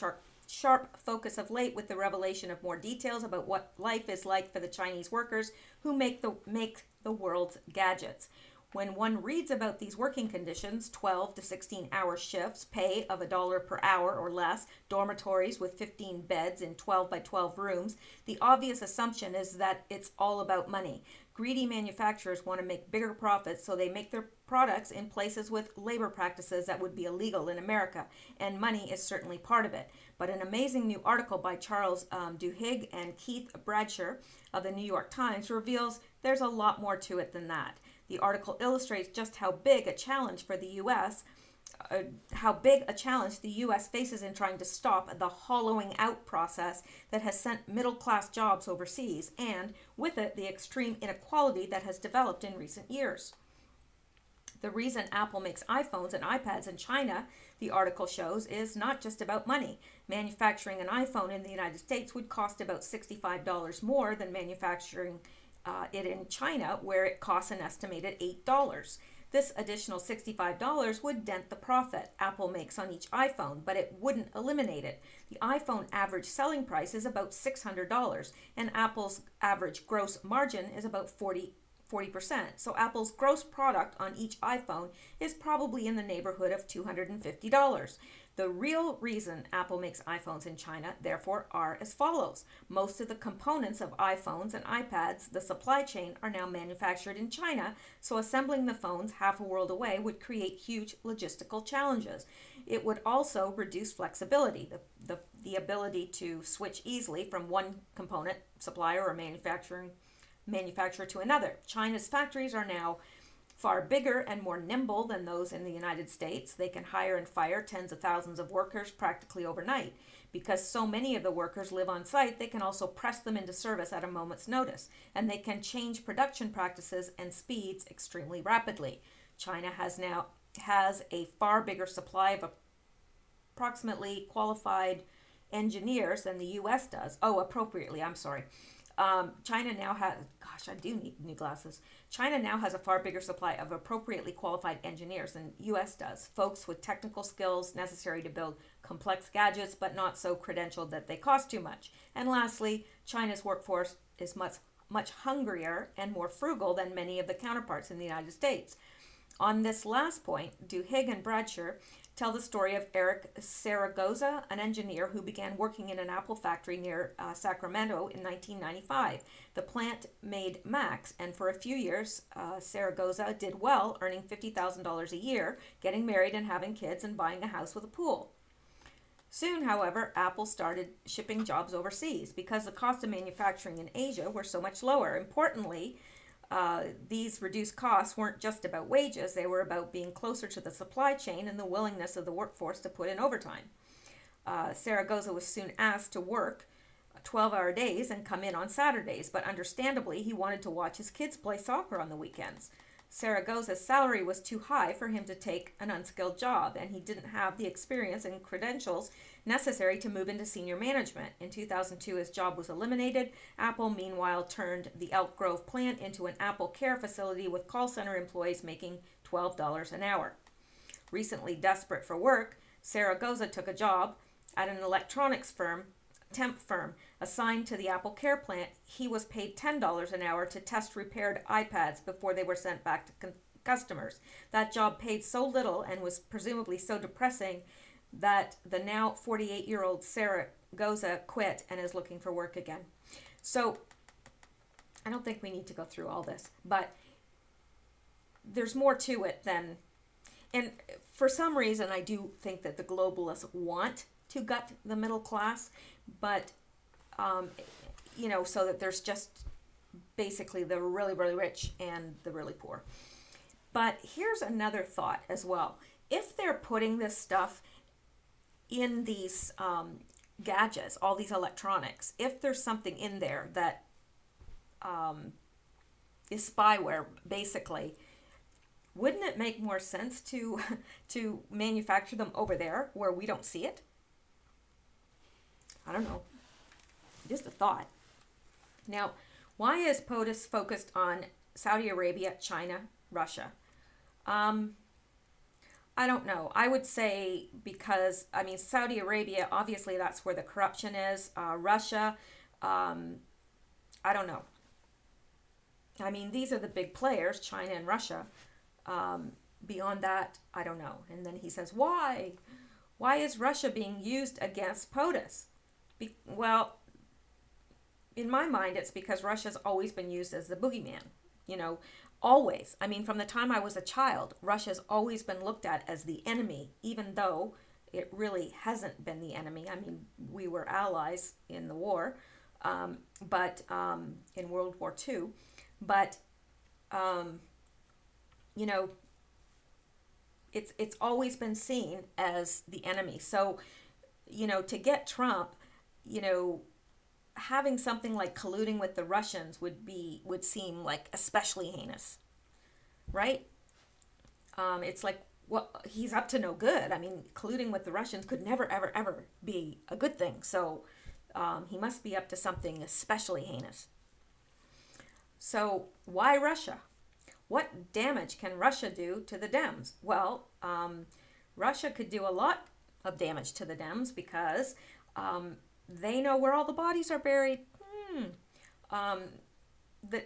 sharp focus of late with the revelation of more details about what life is like for the Chinese workers who make the world's gadgets. When one reads about these working conditions, 12 to 16-hour shifts, pay of $1 per hour or less, dormitories with 15 beds in 12 by 12 rooms, the obvious assumption is that it's all about money. Greedy manufacturers want to make bigger profits, so they make their products in places with labor practices that would be illegal in America, and money is certainly part of it. But an amazing new article by Charles Duhigg and Keith Bradsher of the New York Times reveals there's a lot more to it than that. The article illustrates just how big a challenge the U.S. faces in trying to stop the hollowing out process that has sent middle-class jobs overseas, and with it, the extreme inequality that has developed in recent years. The reason Apple makes iPhones and iPads in China, the article shows, is not just about money. Manufacturing an iPhone in the United States would cost about $65 more than manufacturing it in China, where it costs an estimated $8. This additional $65 would dent the profit Apple makes on each iPhone, but it wouldn't eliminate it. The iPhone average selling price is about $600, and Apple's average gross margin is about 40%. So Apple's gross product on each iPhone is probably in the neighborhood of $250. The real reason Apple makes iPhones in China, therefore, are as follows. Most of the components of iPhones and iPads, the supply chain, are now manufactured in China, so assembling the phones half a world away would create huge logistical challenges. It would also reduce flexibility, the ability to switch easily from one component supplier or manufacturer to another. China's factories are now far bigger and more nimble than those in the United States. They can hire and fire tens of thousands of workers practically overnight. Because so many of the workers live on site, they can also press them into service at a moment's notice, and they can change production practices and speeds extremely rapidly. China has a far bigger supply of approximately qualified engineers than the U.S. does. Appropriately, I'm sorry. China now has, I do need new glasses. China now has a far bigger supply of appropriately qualified engineers than U.S. does. Folks with technical skills necessary to build complex gadgets, but not so credentialed that they cost too much. And lastly, China's workforce is much hungrier and more frugal than many of the counterparts in the United States. On this last point, Duhigg and Bradsher tell the story of Eric Zaragoza, an engineer who began working in an Apple factory near Sacramento in 1995. The plant made Macs, and for a few years, Zaragoza did well, earning $50,000 a year, getting married and having kids, and buying a house with a pool. Soon, however, Apple started shipping jobs overseas because the cost of manufacturing in Asia were so much lower. Importantly, these reduced costs weren't just about wages, they were about being closer to the supply chain and the willingness of the workforce to put in overtime. Zaragoza was soon asked to work 12-hour days and come in on Saturdays, but understandably he wanted to watch his kids play soccer on the weekends. Zaragoza's salary was too high for him to take an unskilled job, and he didn't have the experience and credentials necessary to move into senior management. In 2002, his job was eliminated. Apple, meanwhile, turned the Elk Grove plant into an Apple Care facility with call center employees making $12 an hour. Recently desperate for work, Zaragoza took a job at an electronics temp firm, assigned to the Apple Care plant. He was paid $10 an hour to test repaired iPads before they were sent back to customers. That job paid so little and was presumably so depressing that the now 48-year-old Zaragoza quit and is looking for work again. So I don't think we need to go through all this, but there's more to it than, and for some reason I do think that the globalists want to gut the middle class, but so that there's just basically the really, really rich and the really poor. But here's another thought as well. If they're putting this stuff in these gadgets, all these electronics, if there's something in there that is spyware, basically, wouldn't it make more sense to manufacture them over there where we don't see it? I don't know. Just a thought. Now, why is POTUS focused on Saudi Arabia, China, Russia? I don't know. I would say because, Saudi Arabia, obviously that's where the corruption is. Russia, I don't know. These are the big players, China and Russia. Beyond that, I don't know. And then he says, why? Why is Russia being used against POTUS? Well, in my mind, it's because Russia's always been used as the boogeyman. Always. From the time I was a child, Russia's always been looked at as the enemy, even though it really hasn't been the enemy. We were allies in the war, but in World War II. But, it's always been seen as the enemy. So, to get Trump, having something like colluding with the Russians would seem like especially heinous, right? It's like, well, he's up to no good. Colluding with the Russians could never, ever, ever be a good thing. So he must be up to something especially heinous. So why Russia? What damage can Russia do to the Dems? Well, Russia could do a lot of damage to the Dems because they know where all the bodies are buried.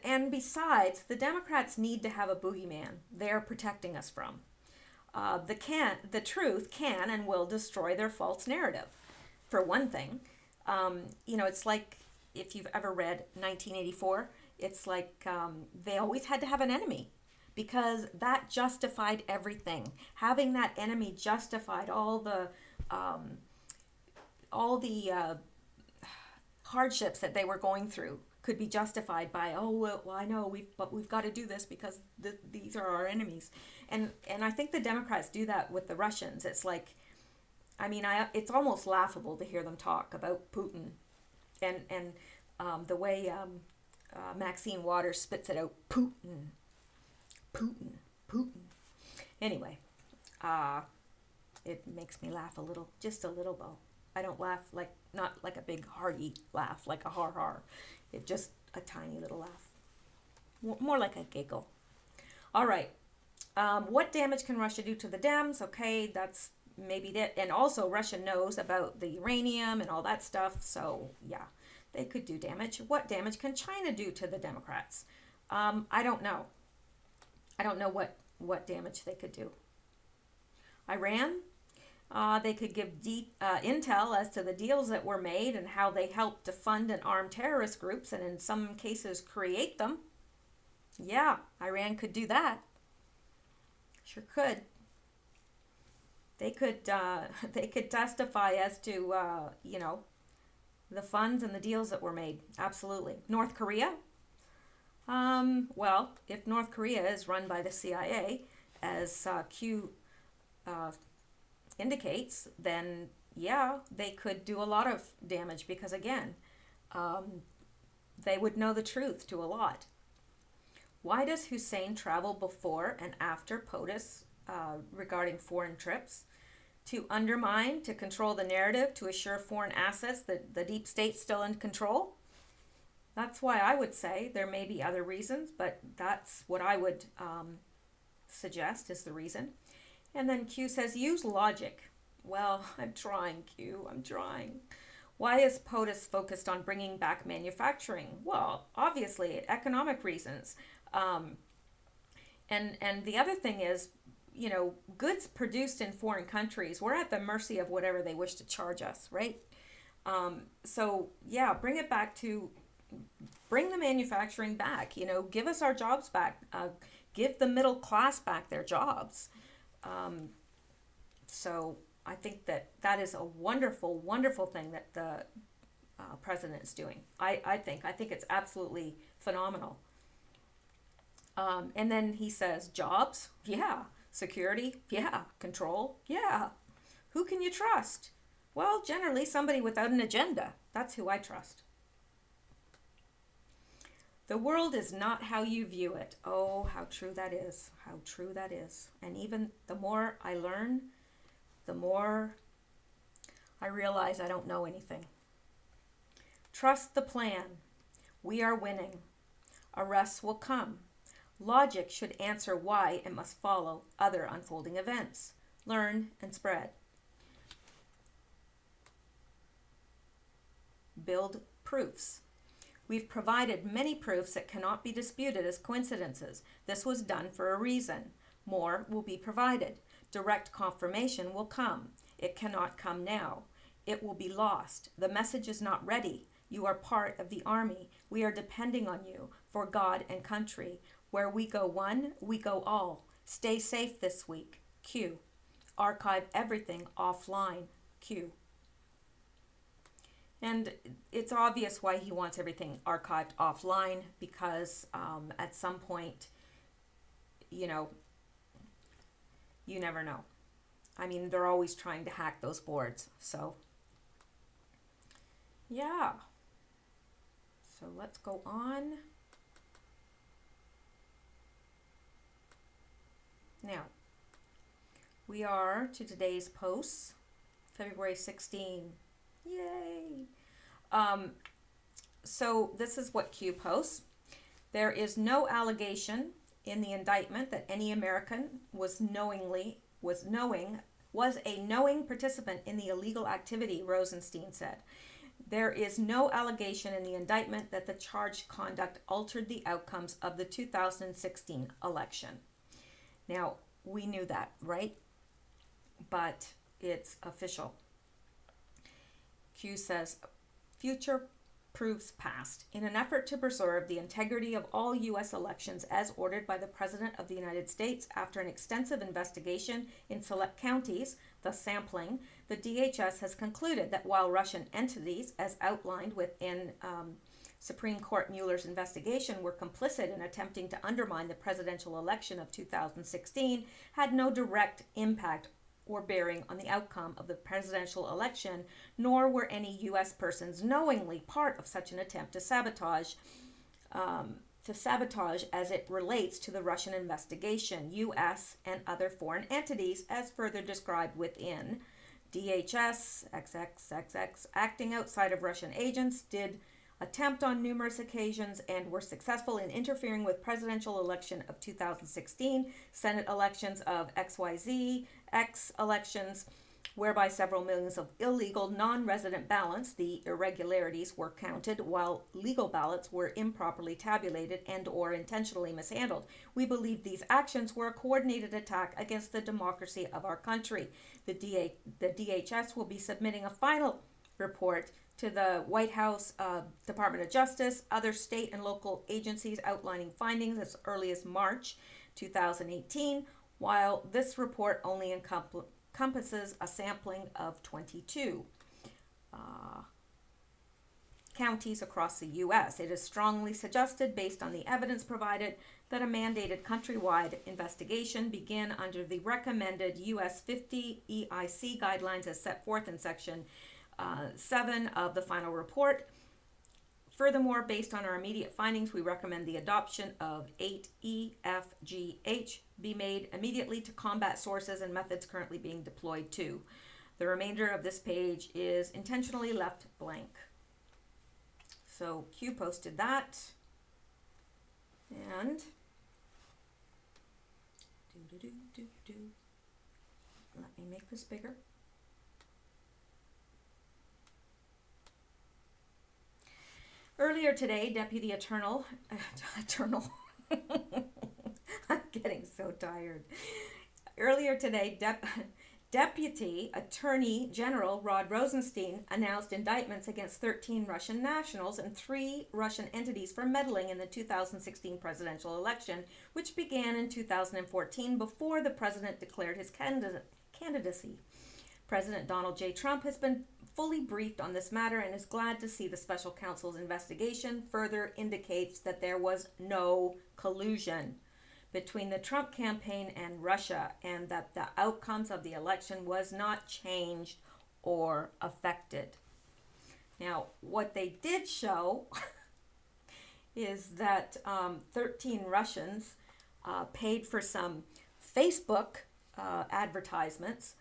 And besides, the Democrats need to have a boogeyman they're protecting us from. The truth can and will destroy their false narrative. For one thing, it's like if you've ever read 1984, it's like they always had to have an enemy because that justified everything. Having that enemy justified all the hardships that they were going through could be justified by, I know we've got to do this because these are our enemies, and I think the Democrats do that with the Russians. It's like, it's almost laughable to hear them talk about Putin, and the way Maxine Waters spits it out, Putin. Anyway, it makes me laugh just a little though. I don't laugh not like a big hearty laugh, like a har. It's just a tiny little laugh. More like a giggle. All right. What damage can Russia do to the Dems? Okay, that's maybe that. And also Russia knows about the uranium and all that stuff. So yeah, they could do damage. What damage can China do to the Democrats? I don't know. I don't know what damage they could do. Iran? They could give intel as to the deals that were made and how they helped to fund and arm terrorist groups and in some cases create them. Yeah, Iran could do that. Sure could. They could testify as to the funds and the deals that were made. Absolutely. North Korea? Well, if North Korea is run by the CIA, as Q indicates, then yeah, they could do a lot of damage because again, they would know the truth to a lot. Why does Hussein travel before and after POTUS regarding foreign trips? to undermine, to control the narrative, to assure foreign assets that the deep state's still in control. That's why I would say there may be other reasons, but that's what I would suggest is the reason. And then Q says, use logic. Well, I'm trying, Q, I'm trying. Why is POTUS focused on bringing back manufacturing? Well, obviously, economic reasons. And the other thing is, goods produced in foreign countries, we're at the mercy of whatever they wish to charge us, right? So, yeah, bring it back to, bring the manufacturing back, give us our jobs back, give the middle class back their jobs. So I think that is a wonderful, wonderful thing that the president is doing. I think it's absolutely phenomenal. And then he says, jobs, yeah. Security, yeah. Control, yeah. Who can you trust? Well, generally somebody without an agenda. That's who I trust. The world is not how you view it. Oh, how true that is. How true that is. And even the more I learn, the more I realize I don't know anything. Trust the plan. We are winning. Arrests will come. Logic should answer why it must follow other unfolding events. Learn and spread. Build proofs. We've provided many proofs that cannot be disputed as coincidences. This was done for a reason. More will be provided. Direct confirmation will come. It cannot come now. It will be lost. The message is not ready. You are part of the army. We are depending on you for God and country. Where we go one, we go all. Stay safe this week. Q. Archive everything offline. Q. And it's obvious why he wants everything archived offline, because at some point, you never know. I mean, they're always trying to hack those boards. So, yeah. So let's go on. Now, we are to today's posts, February 16. Yay! So this is what Q posts. There is no allegation in the indictment that any American was a knowing participant in the illegal activity, Rosenstein said. There is no allegation in the indictment that the charged conduct altered the outcomes of the 2016 election. Now, we knew that, right? But it's official. Q says, future proves past. In an effort to preserve the integrity of all U.S. elections as ordered by the President of the United States after an extensive investigation in select counties, thus sampling, the DHS has concluded that while Russian entities, as outlined within Supreme Court Mueller's investigation, were complicit in attempting to undermine the presidential election of 2016, had no direct impact or bearing on the outcome of the presidential election, nor were any U.S. persons knowingly part of such an attempt to sabotage as it relates to the Russian investigation. U.S. and other foreign entities, as further described within DHS, XXXX, acting outside of Russian agents, did attempt on numerous occasions and were successful in interfering with presidential election of 2016, Senate elections of XYZ, X elections, whereby several millions of illegal non-resident ballots, the irregularities, were counted, while legal ballots were improperly tabulated and or intentionally mishandled. We believe these actions were a coordinated attack against the democracy of our country. The DHS will be submitting a final report to the White House, Department of Justice, other state and local agencies outlining findings as early as March 2018, while this report only encompasses a sampling of 22 counties across the U.S. It is strongly suggested, based on the evidence provided, that a mandated countrywide investigation begin under the recommended U.S. 50 EIC guidelines as set forth in Section 7 of the final report. Furthermore, based on our immediate findings, we recommend the adoption of 8EFGH be made immediately to combat sources and methods currently being deployed to. The remainder of this page is intentionally left blank. So Q posted that. And let me make this bigger. Earlier today, Deputy Attorney, I'm getting so tired. Earlier today, Deputy Attorney General Rod Rosenstein announced indictments against 13 Russian nationals and 3 Russian entities for meddling in the 2016 presidential election, which began in 2014 before the president declared his candidacy. President Donald J. Trump has been fully briefed on this matter and is glad to see the special counsel's investigation further indicates that there was no collusion between the Trump campaign and Russia, and that the outcomes of the election was not changed or affected. Now, what they did show is that 13 Russians paid for some Facebook advertisements,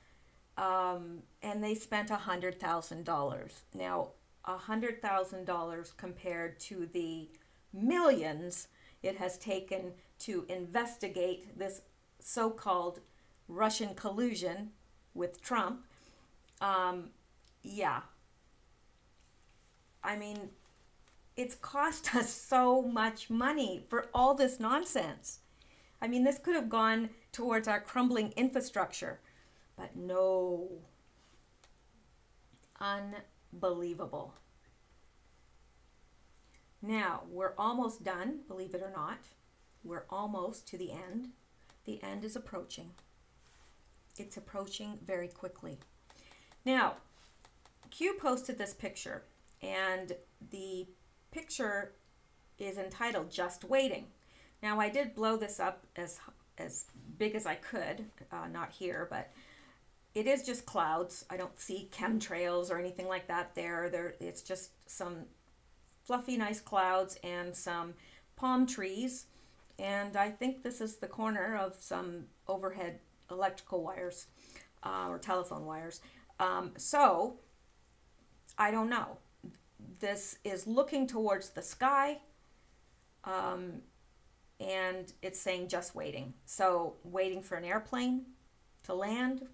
and they spent $100,000. Now, $100,000 compared to the millions it has taken to investigate this so-called Russian collusion with Trump. Yeah. I mean, it's cost us so much money for all this nonsense. I mean, this could have gone towards our crumbling infrastructure, but no. Unbelievable. Now, we're almost done, believe it or not. We're almost to the end. The end is approaching. It's approaching very quickly. Now, Q posted this picture, and the picture is entitled Just Waiting. Now, I did blow this up as big as I could, not here, but it is just clouds. I don't see chemtrails or anything like that there. It's just some fluffy, nice clouds and some palm trees. And I think this is the corner of some overhead electrical wires or telephone wires. So, I don't know. This is looking towards the sky, and it's saying just waiting. So, waiting for an airplane to land.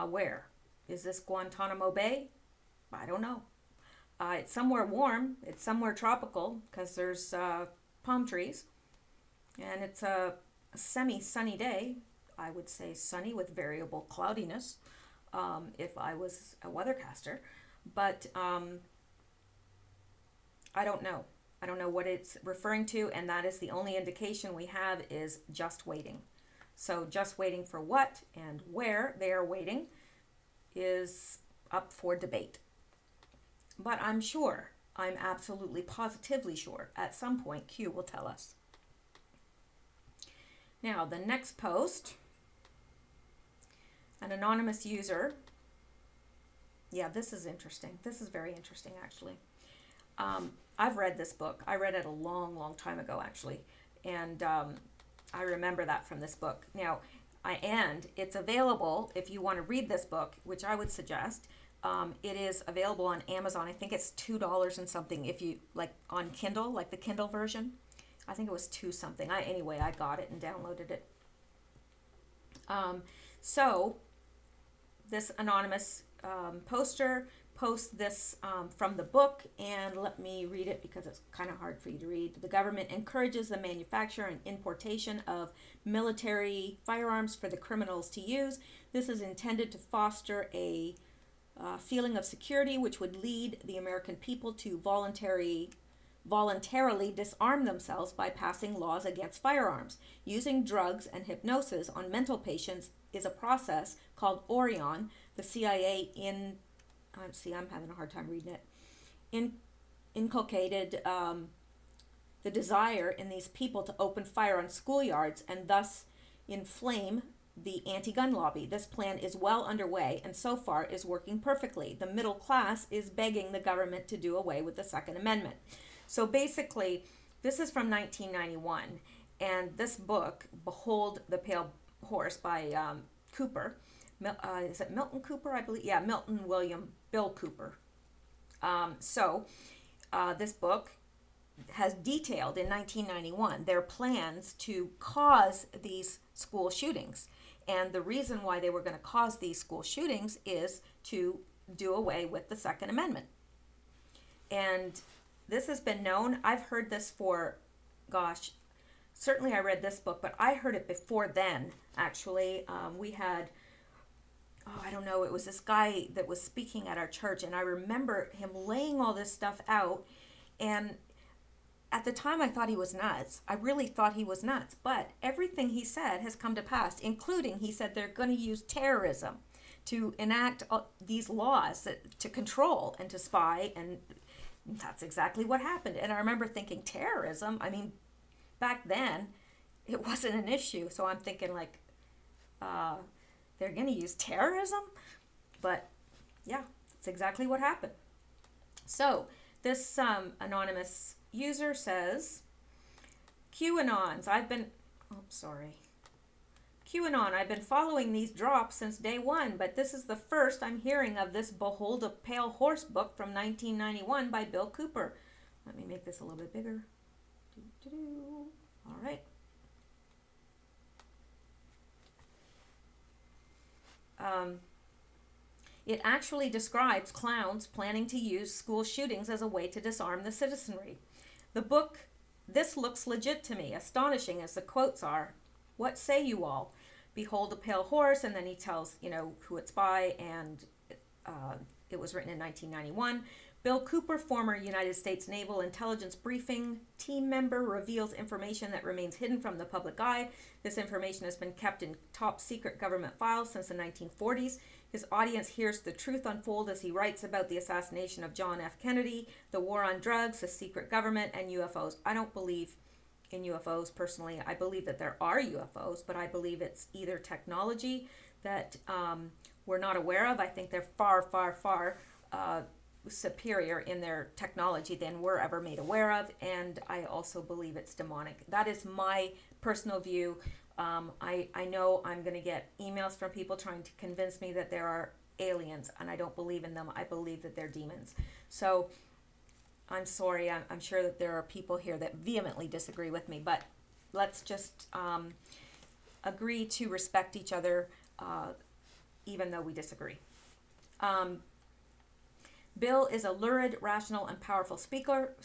Where? Is this Guantanamo Bay? I don't know. It's somewhere warm. It's somewhere tropical because there's palm trees. And it's a semi-sunny day. I would say sunny with variable cloudiness if I was a weathercaster. But I don't know. I don't know what it's referring to, and that is the only indication we have is just waiting. So just waiting for what and where they are waiting is up for debate. But I'm sure, I'm absolutely positively sure, at some point Q will tell us. Now, the next post, an anonymous user. Yeah, this is interesting. This is very interesting, actually. I've read this book. I read it a long, long time ago, actually. And I remember that from this book. Now, and it's available if you want to read this book, which I would suggest. It is available on Amazon. I think it's $2 and something if you, like on Kindle, like the Kindle version. I think it was $2 something. Anyway, I got it and downloaded it. So, this anonymous poster posts this from the book, and let me read it because it's kind of hard for you to read. The government encourages the manufacture and importation of military firearms for the criminals to use. This is intended to foster a feeling of security, which would lead the American people to voluntarily disarm themselves by passing laws against firearms. Using drugs and hypnosis on mental patients is a process called Orion. The CIA I'm having a hard time reading it. Inculcated the desire in these people to open fire on schoolyards and thus inflame the anti-gun lobby. This plan is well underway and so far is working perfectly. The middle class is begging the government to do away with the Second Amendment. So basically, this is from 1991, and this book, Behold the Pale Horse by Cooper, is it Milton Cooper, I believe? Yeah, Milton William Bill Cooper. This book has detailed in 1991 their plans to cause these school shootings. And the reason why they were going to cause these school shootings is to do away with the Second Amendment. And this has been known. I've heard this for, certainly I read this book, but I heard it before then, actually. We had, I don't know, it was this guy that was speaking at our church, and I remember him laying all this stuff out, and at the time I thought he was nuts. I really thought he was nuts, but everything he said has come to pass, including he said they're going to use terrorism to enact these laws to control and to spy, and that's exactly what happened. And I remember thinking, terrorism? I mean, back then, it wasn't an issue, so I'm thinking like, they're going to use terrorism? But yeah, that's exactly what happened. So this anonymous user says, QAnon, I've been following these drops since day one, but this is the first I'm hearing of this Behold a Pale Horse book from 1991 by Bill Cooper. Let me make this a little bit bigger. All right. It actually describes clowns planning to use school shootings as a way to disarm the citizenry. The book, this looks legit to me, astonishing as the quotes are. What say you all? Behold a Pale Horse, and then he tells, who it's by, and it was written in 1991. Bill Cooper, former United States Naval Intelligence Briefing team member, reveals information that remains hidden from the public eye. This information has been kept in top secret government files since the 1940s. His audience hears the truth unfold as he writes about the assassination of John F. Kennedy, the war on drugs, the secret government, and UFOs. I don't believe in UFOs personally. I believe that there are UFOs, but I believe it's either technology that we're not aware of. I think they're far, far, far superior in their technology than we're ever made aware of, and I also believe it's demonic. That is my personal view. I know I'm going to get emails from people trying to convince me that there are aliens, and I don't believe in them. I believe that they're demons. So I'm sorry. I'm sure that there are people here that vehemently disagree with me, but let's just agree to respect each other even though we disagree. Bill is a lurid, rational, and powerful speaker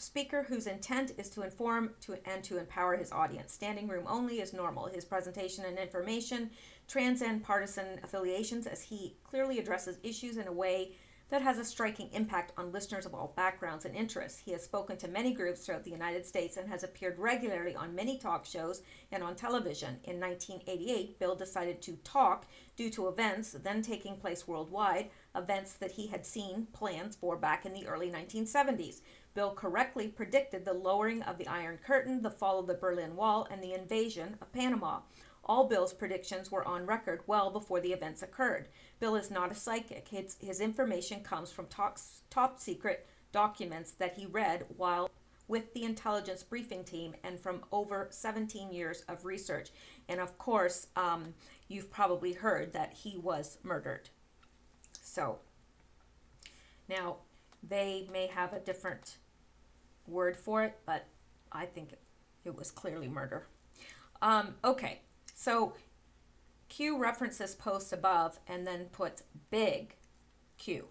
whose intent is to inform and to empower his audience. Standing room only is normal. His presentation and information transcend partisan affiliations as he clearly addresses issues in a way that has a striking impact on listeners of all backgrounds and interests. He has spoken to many groups throughout the United States and has appeared regularly on many talk shows and on television. In 1988, Bill decided to talk due to events then taking place worldwide, events that he had seen plans for back in the early 1970s. Bill correctly predicted the lowering of the Iron Curtain, the fall of the Berlin Wall, and the invasion of Panama. All Bill's predictions were on record well before the events occurred. Bill is not a psychic. His information comes from top secret documents that he read while with the intelligence briefing team and from over 17 years of research. And of course, you've probably heard that he was murdered. So, now, they may have a different word for it, but I think it was clearly murder. Okay, so Q references posts above and then puts big Q.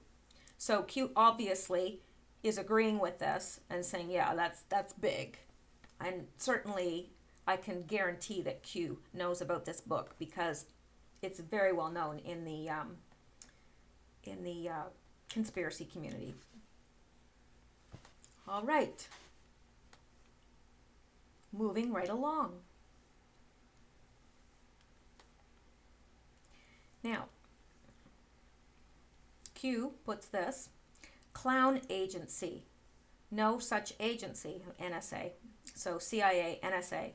So Q obviously is agreeing with this and saying, yeah, that's big. And certainly I can guarantee that Q knows about this book because it's very well known in the conspiracy community. All right. Moving right along. Now, Q puts this, clown agency. No such agency, NSA. So CIA, NSA.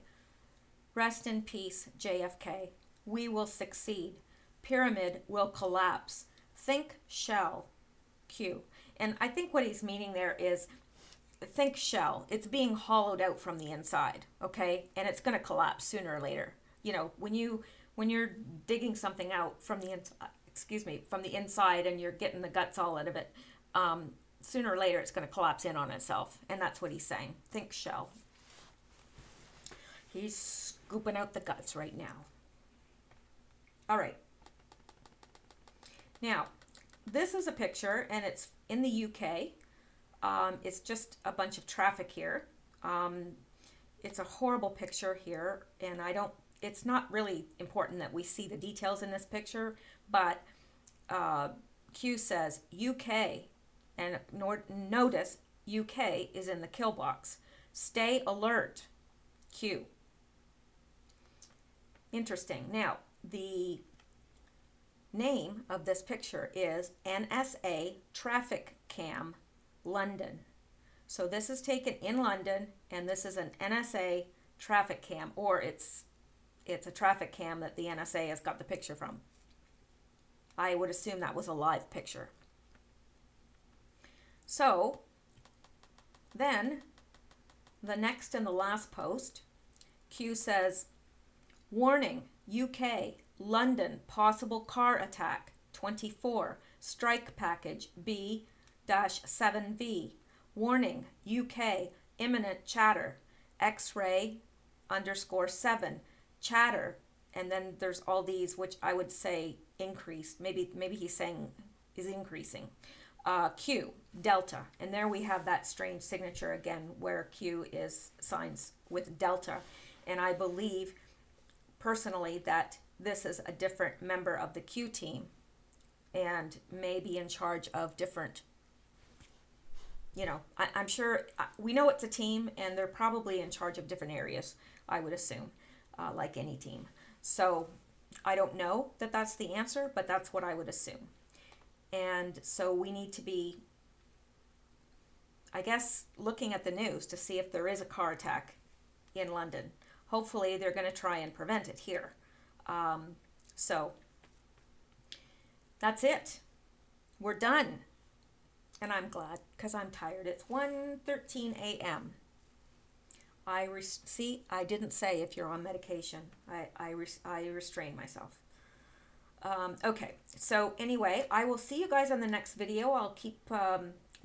Rest in peace, JFK. we will succeed. Pyramid will collapse. Think shell, Q. And I think what he's meaning there is think shell. It's being hollowed out from the inside, okay? And it's going to collapse sooner or later. You know, when you're digging something out from the from the inside and you're getting the guts all out of it, sooner or later it's going to collapse in on itself. And that's what he's saying. Think shell. He's scooping out the guts right now. All right. Now, this is a picture, and it's in the UK. It's just a bunch of traffic here. It's a horrible picture here, and it's not really important that we see the details in this picture, but Q says UK, and notice UK is in the kill box. Stay alert, Q. Interesting. Now, the name of this picture is NSA Traffic Cam London. So this is taken in London, and this is an NSA traffic cam, or it's a traffic cam that the NSA has got the picture from. I would assume that was a live picture. So then the next and the last post, Q says, warning, UK, London, possible car attack, 24, strike package B-7V, warning, UK, imminent chatter, X-ray _7, chatter, and then there's all these, which I would say increased, maybe he's saying is increasing. Q, Delta, and there we have that strange signature again where Q is signs with Delta, and I believe personally that this is a different member of the Q team and may be in charge of different, I'm sure, we know it's a team and they're probably in charge of different areas, I would assume, like any team. So I don't know that that's the answer, but that's what I would assume. And so we need to be, I guess, looking at the news to see if there is a car attack in London. Hopefully they're going to try and prevent it here. So that's it. We're done. And I'm glad because I'm tired. It's 1:13 a.m. I didn't say if you're on medication. I restrain myself. Okay, so anyway, I will see you guys on the next video. I'll keep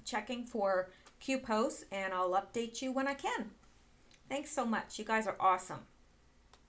checking for Q posts and I'll update you when I can. Thanks so much. You guys are awesome.